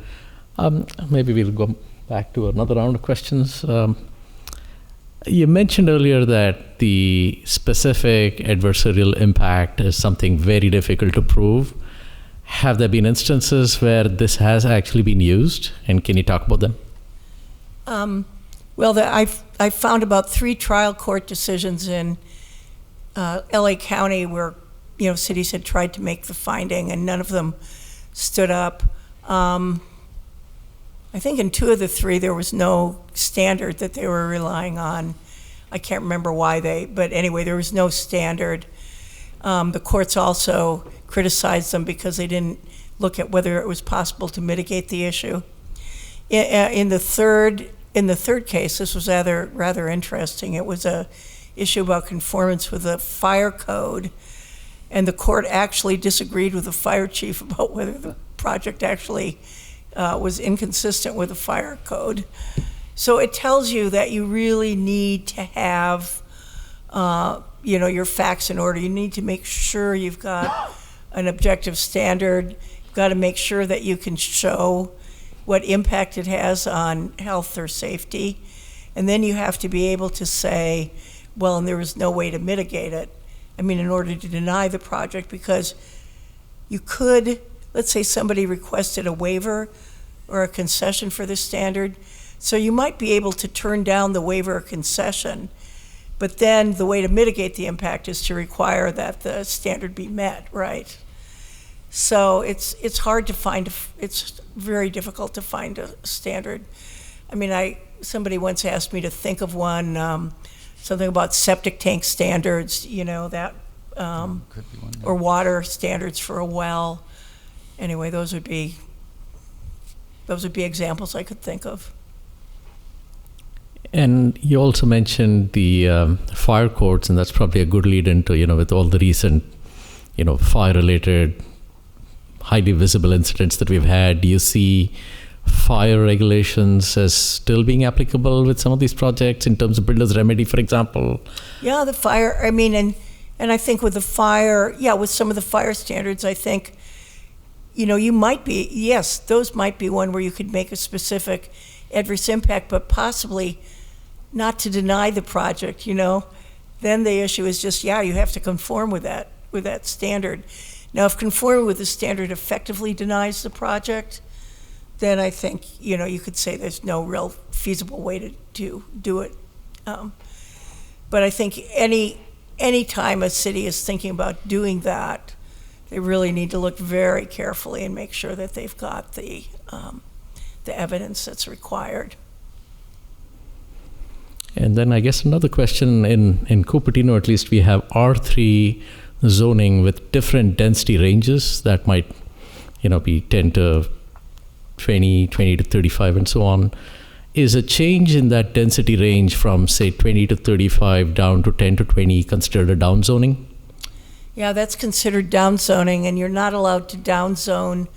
Maybe we'll go back to another round of questions. You mentioned earlier that the specific adversarial impact is something very difficult to prove. Have there been instances where this has actually been used, and can you talk about them? Well, I've found about 3 trial court decisions in LA County where, cities had tried to make the finding and none of them stood up. I think in 2 of the 3 there was no standard that they were relying on. I can't remember why but anyway, there was no standard. The courts also criticized them because they didn't look at whether it was possible to mitigate the issue. In the third case, this was rather interesting. It was a issue about conformance with the fire code, and the court actually disagreed with the fire chief about whether the project actually was inconsistent with the fire code. So it tells you that you really need to have, your facts in order. You need to make sure you've got an objective standard. You've got to make sure that you can show what impact it has on health or safety. And then you have to be able to say, well, and there was no way to mitigate it. I mean, in order to deny the project, because you could, let's say somebody requested a waiver or a concession for this standard. So you might be able to turn down the waiver or concession, but then the way to mitigate the impact is to require that the standard be met, right? So it's hard to find, it's very difficult to find a standard. I mean, somebody once asked me to think of one, something about septic tank standards, that, Could be one. or water standards for a well. Anyway, those would be examples I could think of. And you also mentioned the fire codes, and that's probably a good lead into, with all the recent, fire-related, highly visible incidents that we've had. Do you see fire regulations as still being applicable with some of these projects in terms of builder's remedy, for example? Yeah, the fire, and I think with the fire, with some of the fire standards, I think, you might be, yes, those might be one where you could make a specific adverse impact, but possibly not to deny the project, Then the issue is just, you have to conform with that standard. Now, if conforming with the standard effectively denies the project, then I think, you could say there's no real feasible way to do it. But I think any time a city is thinking about doing that, they really need to look very carefully and make sure that they've got the evidence that's required. And then I guess another question, in Cupertino at least, we have R3 zoning with different density ranges that might, be 10 to 20, 20 to 35 and so on. Is a change in that density range from, say, 20 to 35 down to 10 to 20 considered a downzoning? Yeah, that's considered downzoning, and you're not allowed to downzone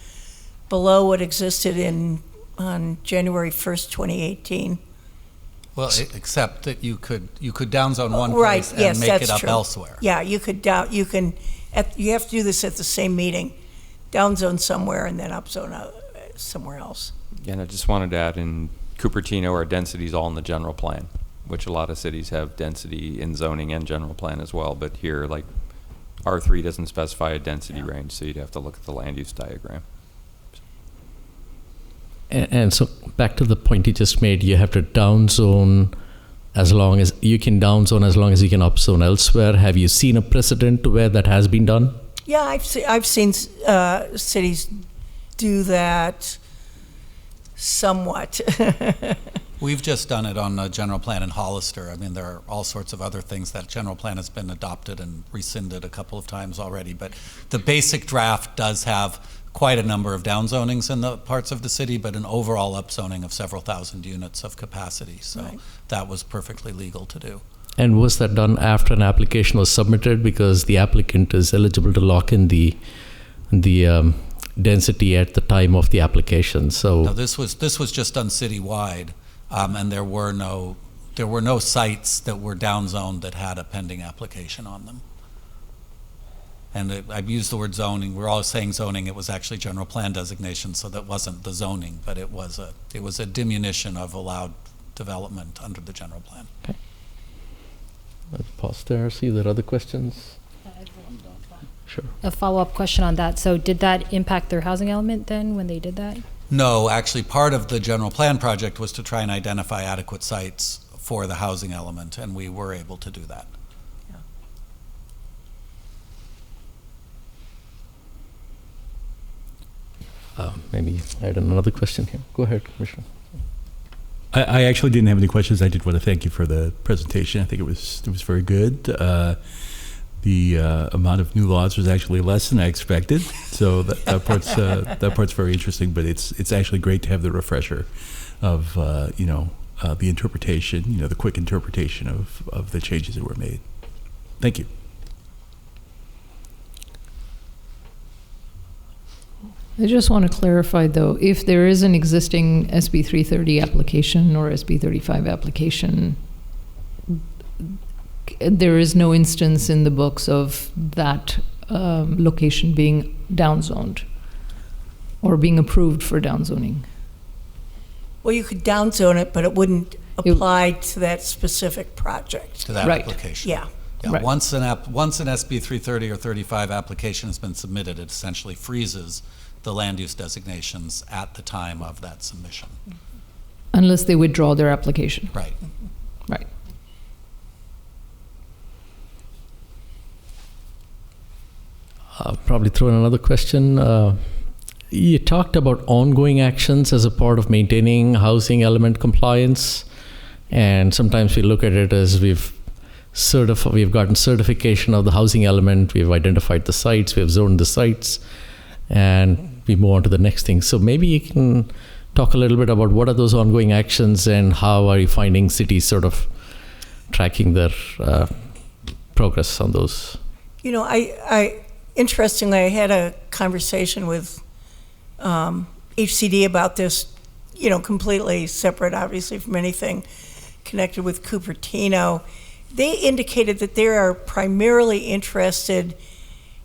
below what existed on January 1st, 2018. Well, except that you could downzone one Right, place yes, and make that's it up true. elsewhere. Yeah, you have to do this at the same meeting. Downzone somewhere and then upzone somewhere else. Yeah, and I just wanted to add, in Cupertino, our density is all in the general plan, which a lot of cities have density in zoning and general plan as well. But here, like, R3 doesn't specify a density range, so you'd have to look at the land use diagram. And so back to the point you just made, you have to downzone as long as you can downzone, as long as you can upzone elsewhere. Have you seen a precedent where that has been done? Yeah, I've seen cities do that somewhat. We've just done it on the general plan in Hollister. I mean, there are all sorts of other things. That general plan has been adopted and rescinded a couple of times already, but the basic draft does have quite a number of downzonings in the parts of the city, but an overall upzoning of several thousand units of capacity. So Right. that was perfectly legal to do. And was that done after an application was submitted, because the applicant is eligible to lock in the density at the time of the application? So No, this was just done citywide, and there were no sites that were downzoned that had a pending application on them. And I've used the word zoning. We're always saying zoning. It was actually general plan designation, so that wasn't the zoning, but it was a diminution of allowed development under the general plan. let's pause there, see if there are other questions. Sure. A follow-up question on that. So did that impact their housing element then when they did that? No, actually, part of the general plan project was to try and identify adequate sites for the housing element, and we were able to do that. Maybe I had another question here. Go ahead, Commissioner. I actually didn't have any questions. I did want to thank you for the presentation. I think it was very good. The amount of new laws was actually less than I expected, so that part's very interesting. But it's actually great to have the refresher of the interpretation, the quick interpretation of the changes that were made. Thank you. I just want to clarify, though, if there is an existing SB 330 application or SB 35 application, there is no instance in the books of that location being downzoned or being approved for downzoning. Well, you could downzone it, but it wouldn't apply to that specific project. To that Right. application. Yeah. Yeah, Right. once an SB 330 or 35 application has been submitted, it essentially freezes the land use designations at the time of that submission. Unless they withdraw their application. Right. Right. Probably throw in another question. you talked about ongoing actions as a part of maintaining housing element compliance, and sometimes we look at it as we've gotten certification of the housing element, we've identified the sites, we've zoned the sites, and we move on to the next thing. So maybe you can talk a little bit about what are those ongoing actions and how are you finding cities sort of tracking their progress on those? You know, I interestingly, I had a conversation with HCD about this, you know, completely separate, obviously, from anything connected with Cupertino. They indicated that they are primarily interested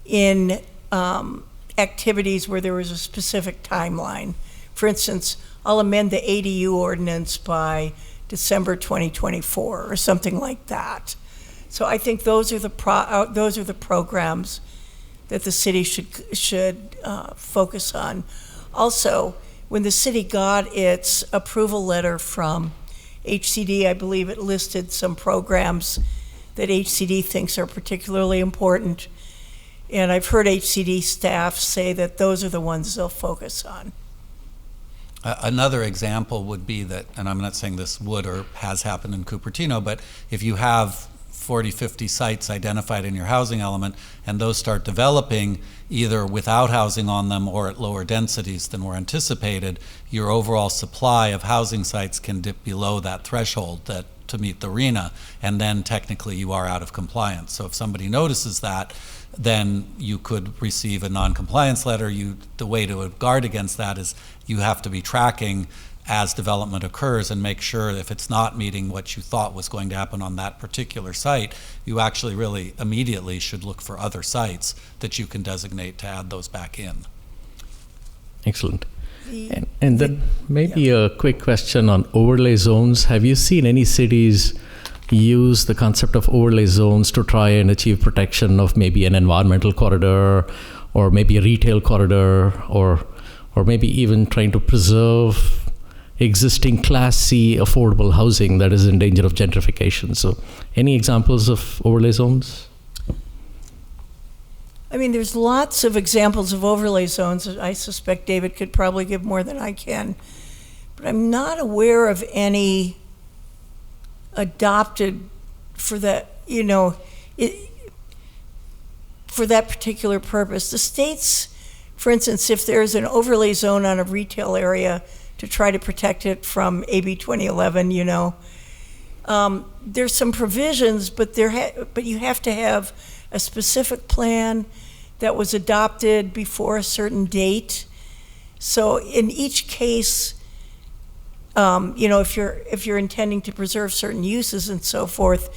in activities where there was a specific timeline. For instance, I'll amend the ADU ordinance by December 2024 or something like that. So I think those are the programs that the city should focus on. Also, when the city got its approval letter from HCD, I believe it listed some programs that HCD thinks are particularly important. And I've heard HCD staff say that those are the ones they'll focus on. Another example would be that, and I'm not saying this would or has happened in Cupertino, but if you have 40, 50 sites identified in your housing element and those start developing either without housing on them or at lower densities than were anticipated, your overall supply of housing sites can dip below that threshold to meet the RHNA, and then technically you are out of compliance. So if somebody notices that, then you could receive a non-compliance letter. The way to guard against that is you have to be tracking as development occurs and make sure if it's not meeting what you thought was going to happen on that particular site, you actually really immediately should look for other sites that you can designate to add those back in. Excellent. And then maybe a quick question on overlay zones. Have you seen any cities use the concept of overlay zones to try and achieve protection of maybe an environmental corridor or maybe a retail corridor or maybe even trying to preserve existing Class C affordable housing that is in danger of gentrification? So any examples of overlay zones? I mean, there's lots of examples of overlay zones. I suspect David could probably give more than I can. But I'm not aware of any adopted for that, for that particular purpose. The states, for instance, if there's an overlay zone on a retail area to try to protect it from AB 2011, there's some provisions, but you have to have a specific plan that was adopted before a certain date. So in each case, if you're intending to preserve certain uses and so forth,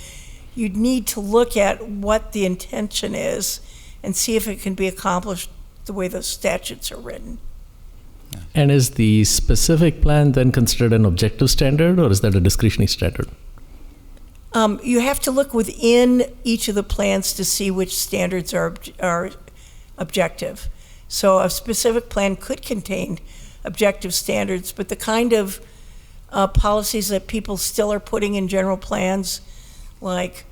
you'd need to look at what the intention is and see if it can be accomplished the way those statutes are written. And is the specific plan then considered an objective standard, or is that a discretionary standard? You have to look within each of the plans to see which standards are objective. So a specific plan could contain objective standards, but the kind of policies that people still are putting in general plans, like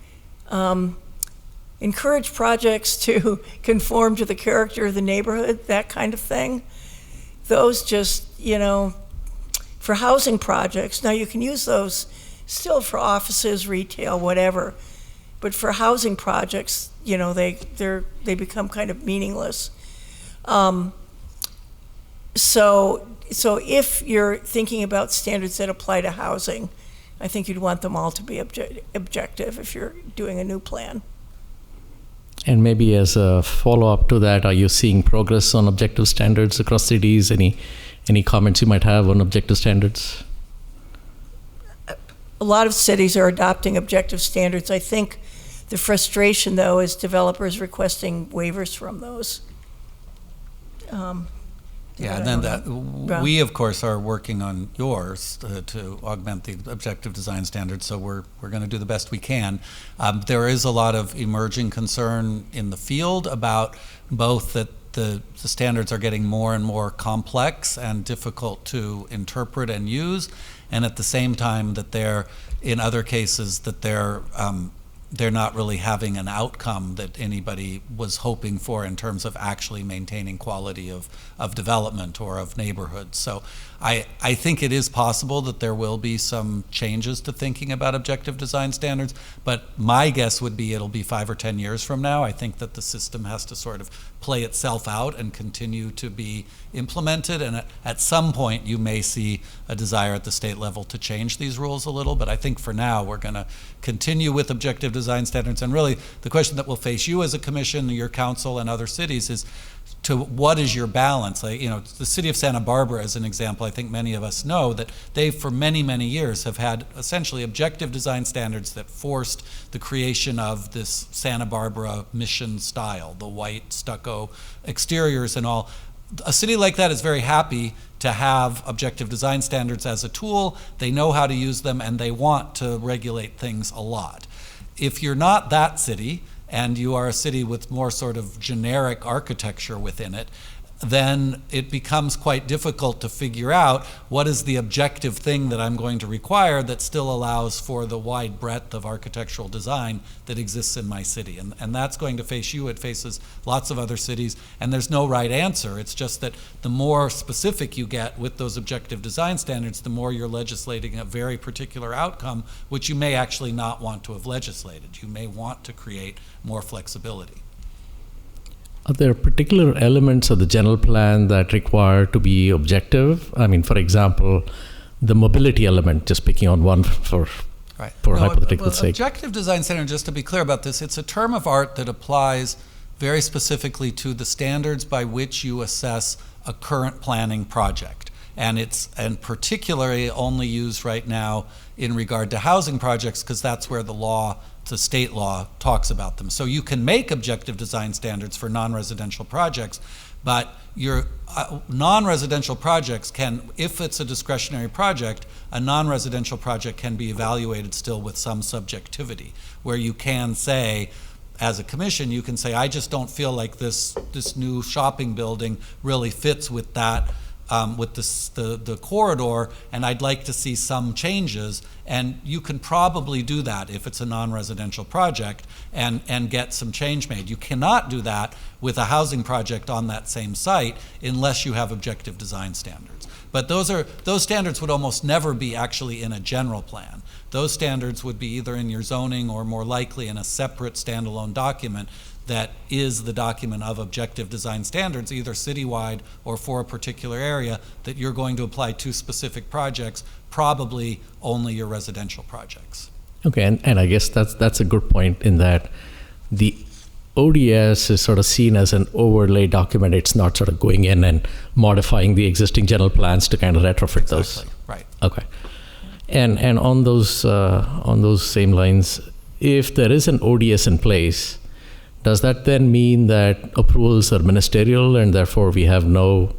encourage projects to conform to the character of the neighborhood, that kind of thing, those just, for housing projects, now you can use those still for offices, retail, whatever, but for housing projects, they become kind of meaningless. So if you're thinking about standards that apply to housing, I think you'd want them all to be objective if you're doing a new plan. And maybe as a follow-up to that, are you seeing progress on objective standards across cities? Any comments you might have on objective standards? A lot of cities are adopting objective standards. I think the frustration, though, is developers requesting waivers from those. And then we, of course, are working on yours to augment the objective design standards, so we're going to do the best we can. There is a lot of emerging concern in the field about both that the standards are getting more and more complex and difficult to interpret and use, and at the same time that they're, in other cases, that they're they're not really having an outcome that anybody was hoping for in terms of actually maintaining quality of development or of neighborhoods. So I think it is possible that there will be some changes to thinking about objective design standards, but my guess would be it'll be 5 or 10 years from now. I think that the system has to sort of play itself out and continue to be implemented, and at some point you may see a desire at the state level to change these rules a little, but I think for now we're going to continue with objective design standards. And really the question that will face you as a commission, your council, and other cities is to what is your balance? Like, you know, the city of Santa Barbara, as an example, I think many of us know that they, for many, many years, have had essentially objective design standards that forced the creation of this Santa Barbara mission style, the white stucco exteriors and all. A city like that is very happy to have objective design standards as a tool. They know how to use them, and they want to regulate things a lot. If you're not that city, and you are a city with more sort of generic architecture within it, then it becomes quite difficult to figure out what is the objective thing that I'm going to require that still allows for the wide breadth of architectural design that exists in my city. And that's going to face you. It faces lots of other cities, and there's no right answer. It's just that the more specific you get with those objective design standards, the more you're legislating a very particular outcome, which you may actually not want to have legislated. You may want to create more flexibility. Are there particular elements of the general plan that require to be objective? I mean, for example, the mobility element, just picking on one for hypothetical sake. Objective design standard, just to be clear about this, it's a term of art that applies very specifically to the standards by which you assess a current planning project. And it's particularly only used right now in regard to housing projects, because that's where the state law talks about them. So you can make objective design standards for non-residential projects, but your non-residential projects can, if it's a discretionary project, a non-residential project can be evaluated still with some subjectivity, where you can say, as a commission, you can say, I just don't feel like this new shopping building really fits with that, with the corridor, and I'd like to see some changes. And you can probably do that if it's a non-residential project and get some change made. You cannot do that with a housing project on that same site unless you have objective design standards. But those standards would almost never be actually in a general plan. Those standards would be either in your zoning or more likely in a separate standalone document that is the document of objective design standards, either citywide or for a particular area that you're going to apply to specific projects, probably only your residential projects. Okay, and I guess that's a good point in that the ODS is sort of seen as an overlay document. It's not sort of going in and modifying the existing general plans to kind of retrofit those. Exactly, right. Okay. And on those same lines, if there is an ODS in place, does that then mean that approvals are ministerial and therefore we have no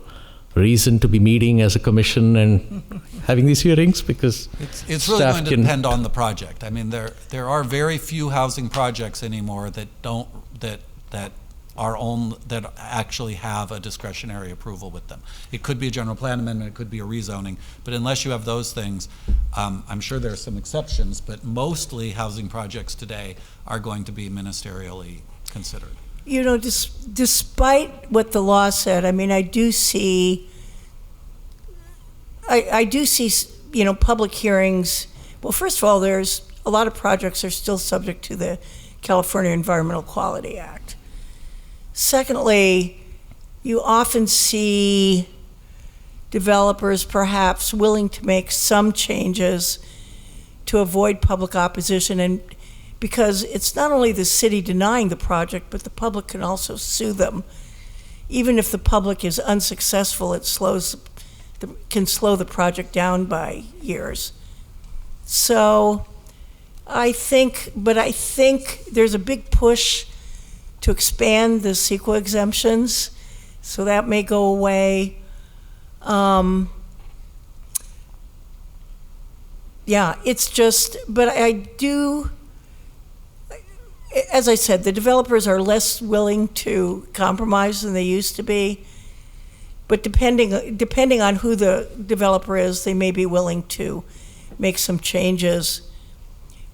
reason to be meeting as a commission and having these hearings? Because it's really going to depend on the project. I mean, there are very few housing projects anymore that actually have a discretionary approval with them. It could be a general plan amendment, it could be a rezoning, but unless you have those things, I'm sure there are some exceptions, but mostly housing projects today are going to be ministerially considered. You know, despite what the law said, I mean, I do see, you know, public hearings. Well, first of all, there's a lot of projects are still subject to the California Environmental Quality Act. Secondly, you often see developers perhaps willing to make some changes to avoid public opposition, and because it's not only the city denying the project, but the public can also sue them. Even if the public is unsuccessful, it can slow the project down by years. So I think there's a big push to expand the CEQA exemptions, so that may go away. Yeah, it's just, but I do, as I said, the developers are less willing to compromise than they used to be. But depending on who the developer is, they may be willing to make some changes.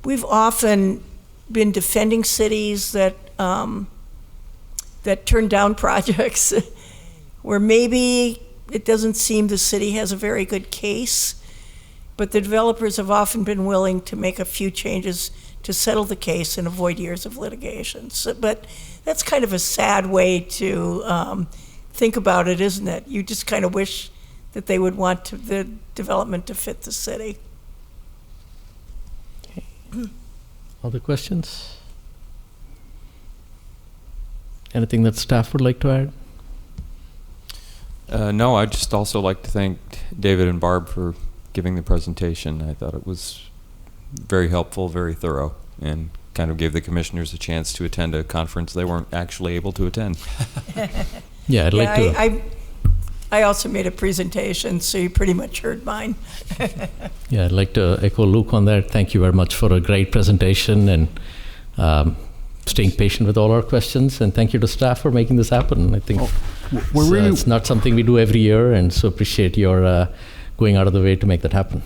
We've often been defending cities that that turn down projects where maybe it doesn't seem the city has a very good case, but the developers have often been willing to make a few changes to settle the case and avoid years of litigation. So, but that's kind of a sad way to think about it, isn't it? You just kind of wish that they would want the development to fit the city. Other questions? Anything that staff would like to add? No, I'd just also like to thank David and Barb for giving the presentation. I thought it was very helpful, very thorough, and kind of gave the commissioners a chance to attend a conference they weren't actually able to attend. Yeah, I'd like to. I also made a presentation, so you pretty much heard mine. Yeah, I'd like to echo Luke on that. Thank you very much for a great presentation and staying patient with all our questions. And thank you to staff for making this happen. I think it's not something we do every year, and so appreciate your going out of the way to make that happen.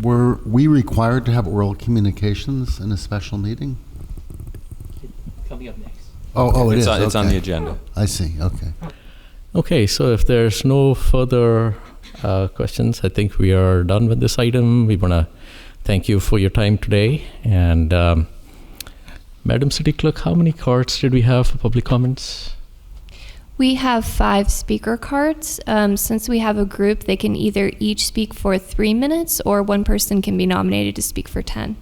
Were we required to have oral communications in a special meeting? Coming up next. Oh, it is. It's on Okay. the agenda. I see. Okay. Okay, so if there's no further questions, I think we are done with this item. We want to thank you for your time today. And Madam City Clerk, how many cards did we have for public comments? We have 5 speaker cards. Since we have a group, they can either each speak for 3 minutes or one person can be nominated to speak for 10.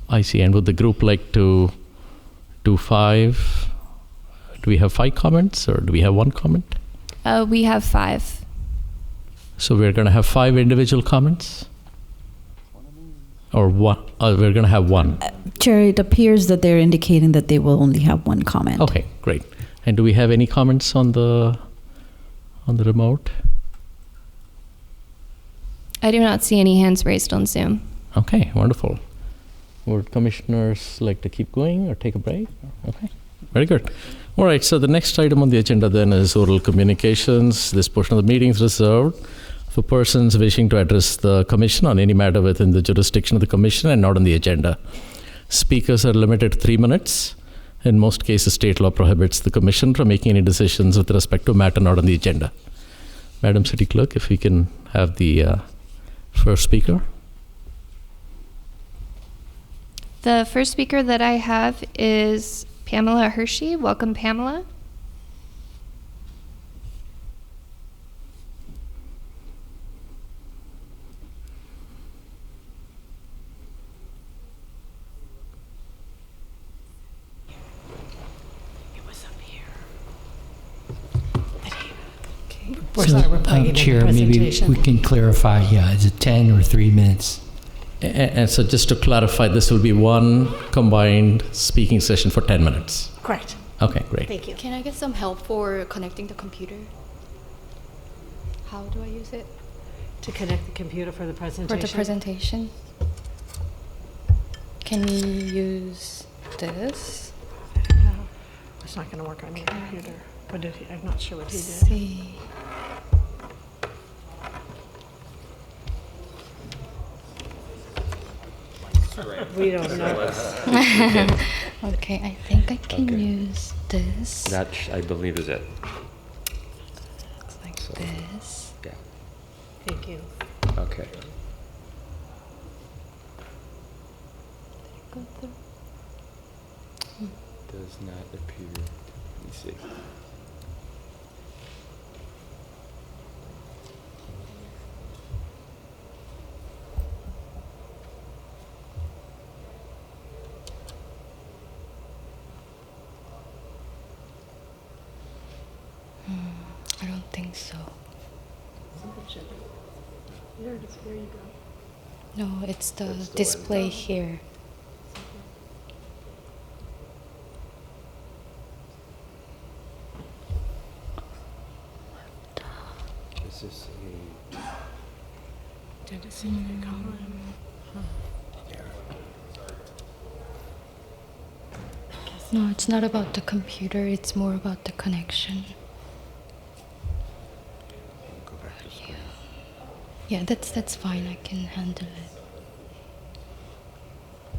I see. And would the group like to do 5? Do we have 5 comments or do we have 1 comment? We have 5. So we're going to have 5 individual comments? Or one? We're going to have 1. Chair, it appears that they're indicating that they will only have 1 comment. Okay, great. And do we have any comments on the remote? I do not see any hands raised on Zoom. Okay, wonderful. Would commissioners like to keep going or take a break? Okay, very good. All right, so the next item on the agenda then is oral communications. This portion of the meeting is reserved for persons wishing to address the commission on any matter within the jurisdiction of the commission and not on the agenda. Speakers are limited to 3 minutes. In most cases, state law prohibits the commission from making any decisions with respect to a matter not on the agenda. Madam City Clerk, if we can have the first speaker. The first speaker that I have is Pamela Hershey. Welcome, Pamela. Chair, maybe we can clarify, is it 10 or 3 minutes? And so just to clarify, this will be one combined speaking session for 10 minutes. Correct. Okay, great. Thank you. Can I get some help for connecting the computer? How do I use it? To connect the computer for the presentation? For the presentation. Can we use this? I don't know. It's not going to work on your computer. What did he, I'm not sure what he Let's did. see. We don't know. Okay, I think I can use this. That, I believe, is it. Looks like this. Yeah. Thank you. Okay. Go through. Does not appear. Let me see. I don't think so. No, it's the display here. Is this a... Did it seem to call him? No, it's not about the computer, it's more about the connection. Go back to screen. Yeah, that's fine. I can handle it.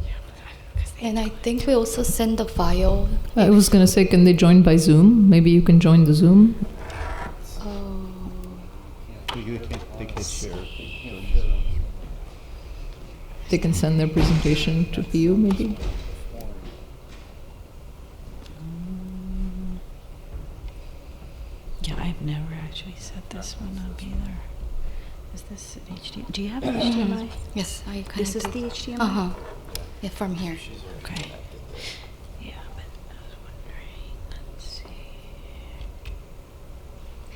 Yeah, but I And I think we also send the file. I was going to say, can they join by Zoom? Maybe you can join the Zoom. They can share. They can send their presentation to you, maybe. Yeah, I've never actually set this one up either. Is this HDMI? Do you have an HDMI? Yes, I connected. This is the HDMI? Uh-huh. Yeah, from here. Okay. Yeah, but I was wondering, let's see.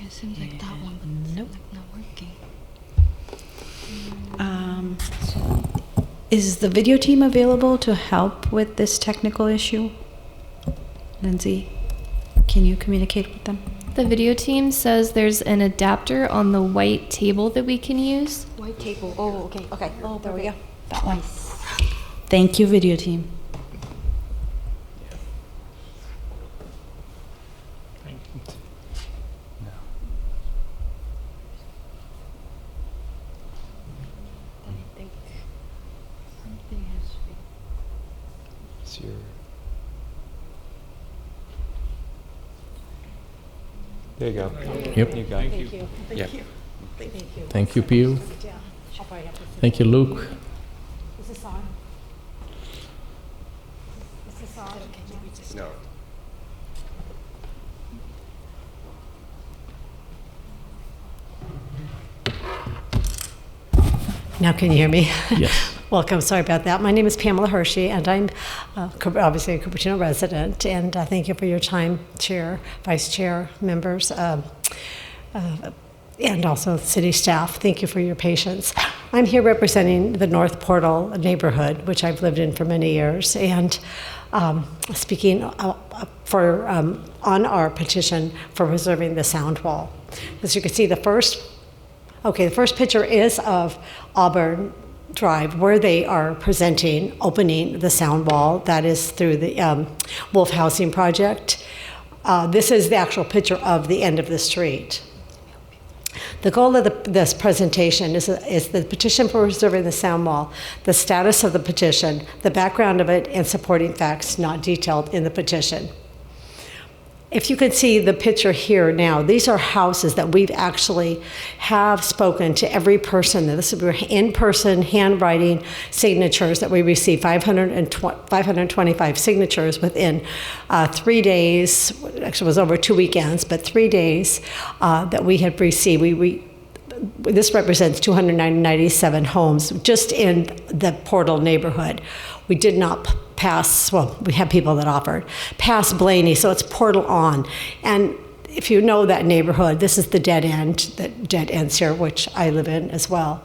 It seems like that one, but Nope. it's not working. Is the video team available to help with this technical issue? Lindsay, can you communicate with them? The video team says there's an adapter on the white table that we can use. White table. Oh, okay. Okay. Oh, there we go. That one. Thank you, video team. It's your. There you go. Yep. You got it. Thank you. Thank Yep. you. Thank you. Thank you, Pio. I'll probably have to sit Thank you, Luke. Is this on? Is this on? No. Now can you hear me? Yes. Welcome. Sorry about that. My name is Pamela Hershey, and I'm obviously a Cupertino resident. And thank you for your time, Chair, Vice Chair, members, and also city staff. Thank you for your patience. I'm here representing the North Portal neighborhood, which I've lived in for many years, and speaking on our petition for preserving the sound wall. As you can see, the first picture is of Auburn Drive, where they are presenting opening the sound wall. That is through the Wolf Housing Project. This is the actual picture of the end of the street. The goal of this presentation is the petition for preserving the sound wall, the status of the petition, the background of it, and supporting facts not detailed in the petition. If you can see the picture here now, these are houses that we've actually have spoken to every person. This were in-person handwriting signatures that we received, 525 signatures within 3 days. Actually, it was over 2 weekends, but 3 days that we had received. This represents 297 homes just in the Portal neighborhood. We did not pass, well, we have people that offered, past Blaney, so it's Portal on. And if you know that neighborhood, this is the dead ends here, which I live in as well.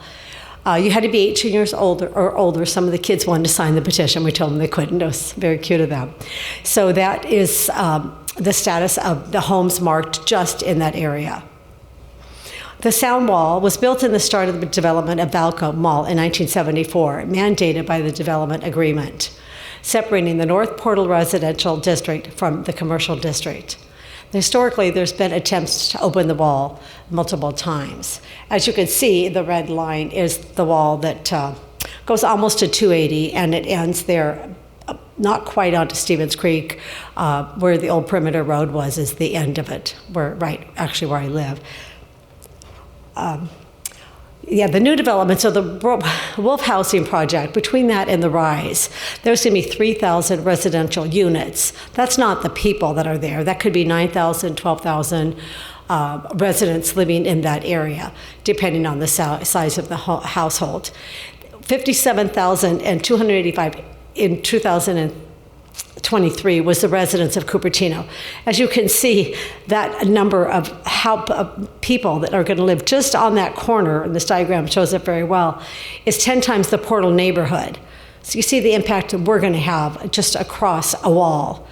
You had to be 18 years old or older. Some of the kids wanted to sign the petition. We told them they couldn't. It was very cute of them. So that is the status of the homes marked just in that area. The sound wall was built in the start of the development of Valco Mall in 1974, mandated by the development agreement, separating the North Portal residential district from the commercial district. Historically, there's been attempts to open the wall multiple times. As you can see, the red line is the wall that goes almost to 280, and it ends there, not quite onto Stevens Creek, where the old perimeter road was, is the end of it, where I live. The new development, so the Wolf Housing Project, between that and the Rise, there's going to be 3,000 residential units. That's not the people that are there. That could be 9,000, 12,000 residents living in that area, depending on the size of the household. 57,285 in 2023 was the residents of Cupertino. As you can see, that number of people that are going to live just on that corner, and this diagram shows it very well, is 10 times the Portal neighborhood. So you see the impact that we're going to have just across a wall.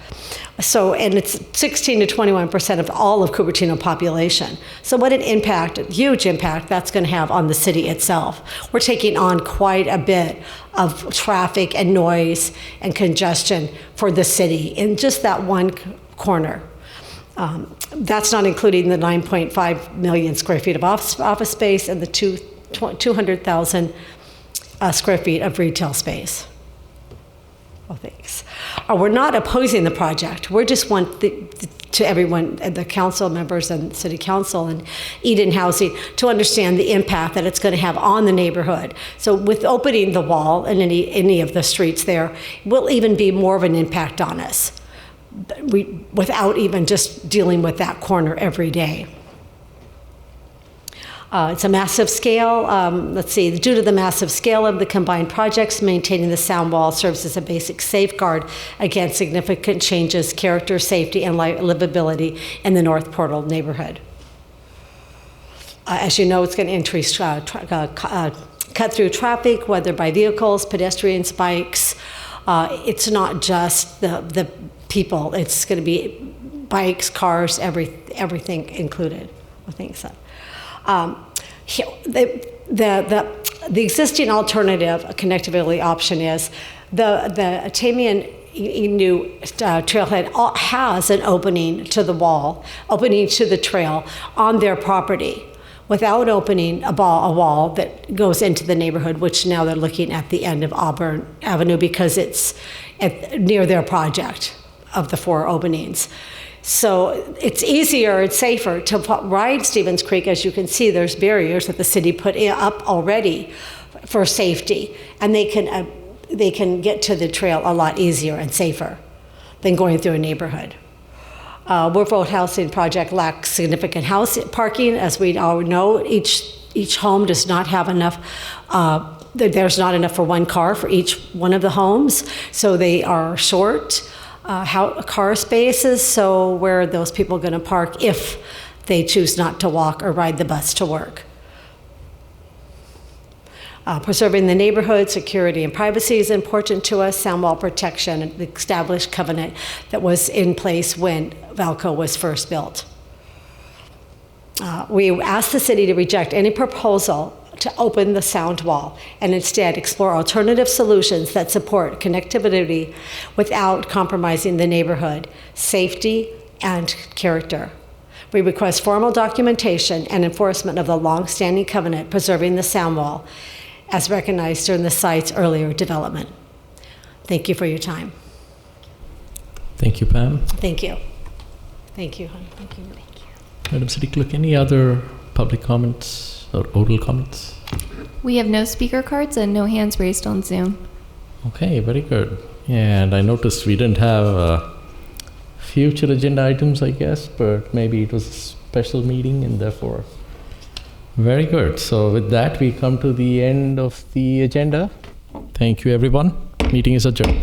So, and it's 16 to 21% of all of Cupertino population. So what an impact, a huge impact that's going to have on the city itself. We're taking on quite a bit of traffic and noise and congestion for the city in just that one corner. That's not including the 9.5 million square feet of office space and the 200,000 square feet of retail space. Well, thanks. We're not opposing the project. We just want to everyone, the council members and city council and Eden Housing to understand the impact that it's going to have on the neighborhood. So with opening the wall in any of the streets there, will even be more of an impact on us without even just dealing with that corner every day. It's a massive scale. Let's see, due to the massive scale of the combined projects, maintaining the sound wall serves as a basic safeguard against significant changes, character, safety, and livability in the North Portal neighborhood. As you know, it's going to increase cut through traffic, whether by vehicles, pedestrians, bikes. It's not just the people. It's going to be bikes, cars, everything included. I think so. The existing alternative connectivity option is the Tamian Inu trailhead has an opening to the wall, opening to the trail on their property, without opening a wall that goes into the neighborhood, which now they're looking at the end of Auburn Avenue because it's near their project of the 4 openings. So it's easier, it's safer to ride Stevens Creek. As you can see, there's barriers that the city put up already for safety, and they can get to the trail a lot easier and safer than going through a neighborhood. Woodrow Housing Project lacks significant parking. As we all know, each home does not have enough. There's not enough for one car for each one of the homes, so they are short. Car spaces, so where are those people going to park if they choose not to walk or ride the bus to work? Preserving the neighborhood, security and privacy is important to us. Sound wall protection, the established covenant that was in place when Valco was first built. We asked the city to reject any proposal to open the sound wall and instead explore alternative solutions that support connectivity without compromising the neighborhood, safety, and character. We request formal documentation and enforcement of the long-standing covenant preserving the sound wall as recognized during the site's earlier development. Thank you for your time. Thank you, Pam. Thank you. Thank you, hon. Thank you. Madam City Clerk, any other public comments or oral comments? We have no speaker cards and no hands raised on Zoom. Okay, very good. And I noticed we didn't have future agenda items, I guess, but maybe it was a special meeting and therefore. Very good. So with that, we come to the end of the agenda. Thank you, everyone. Meeting is adjourned.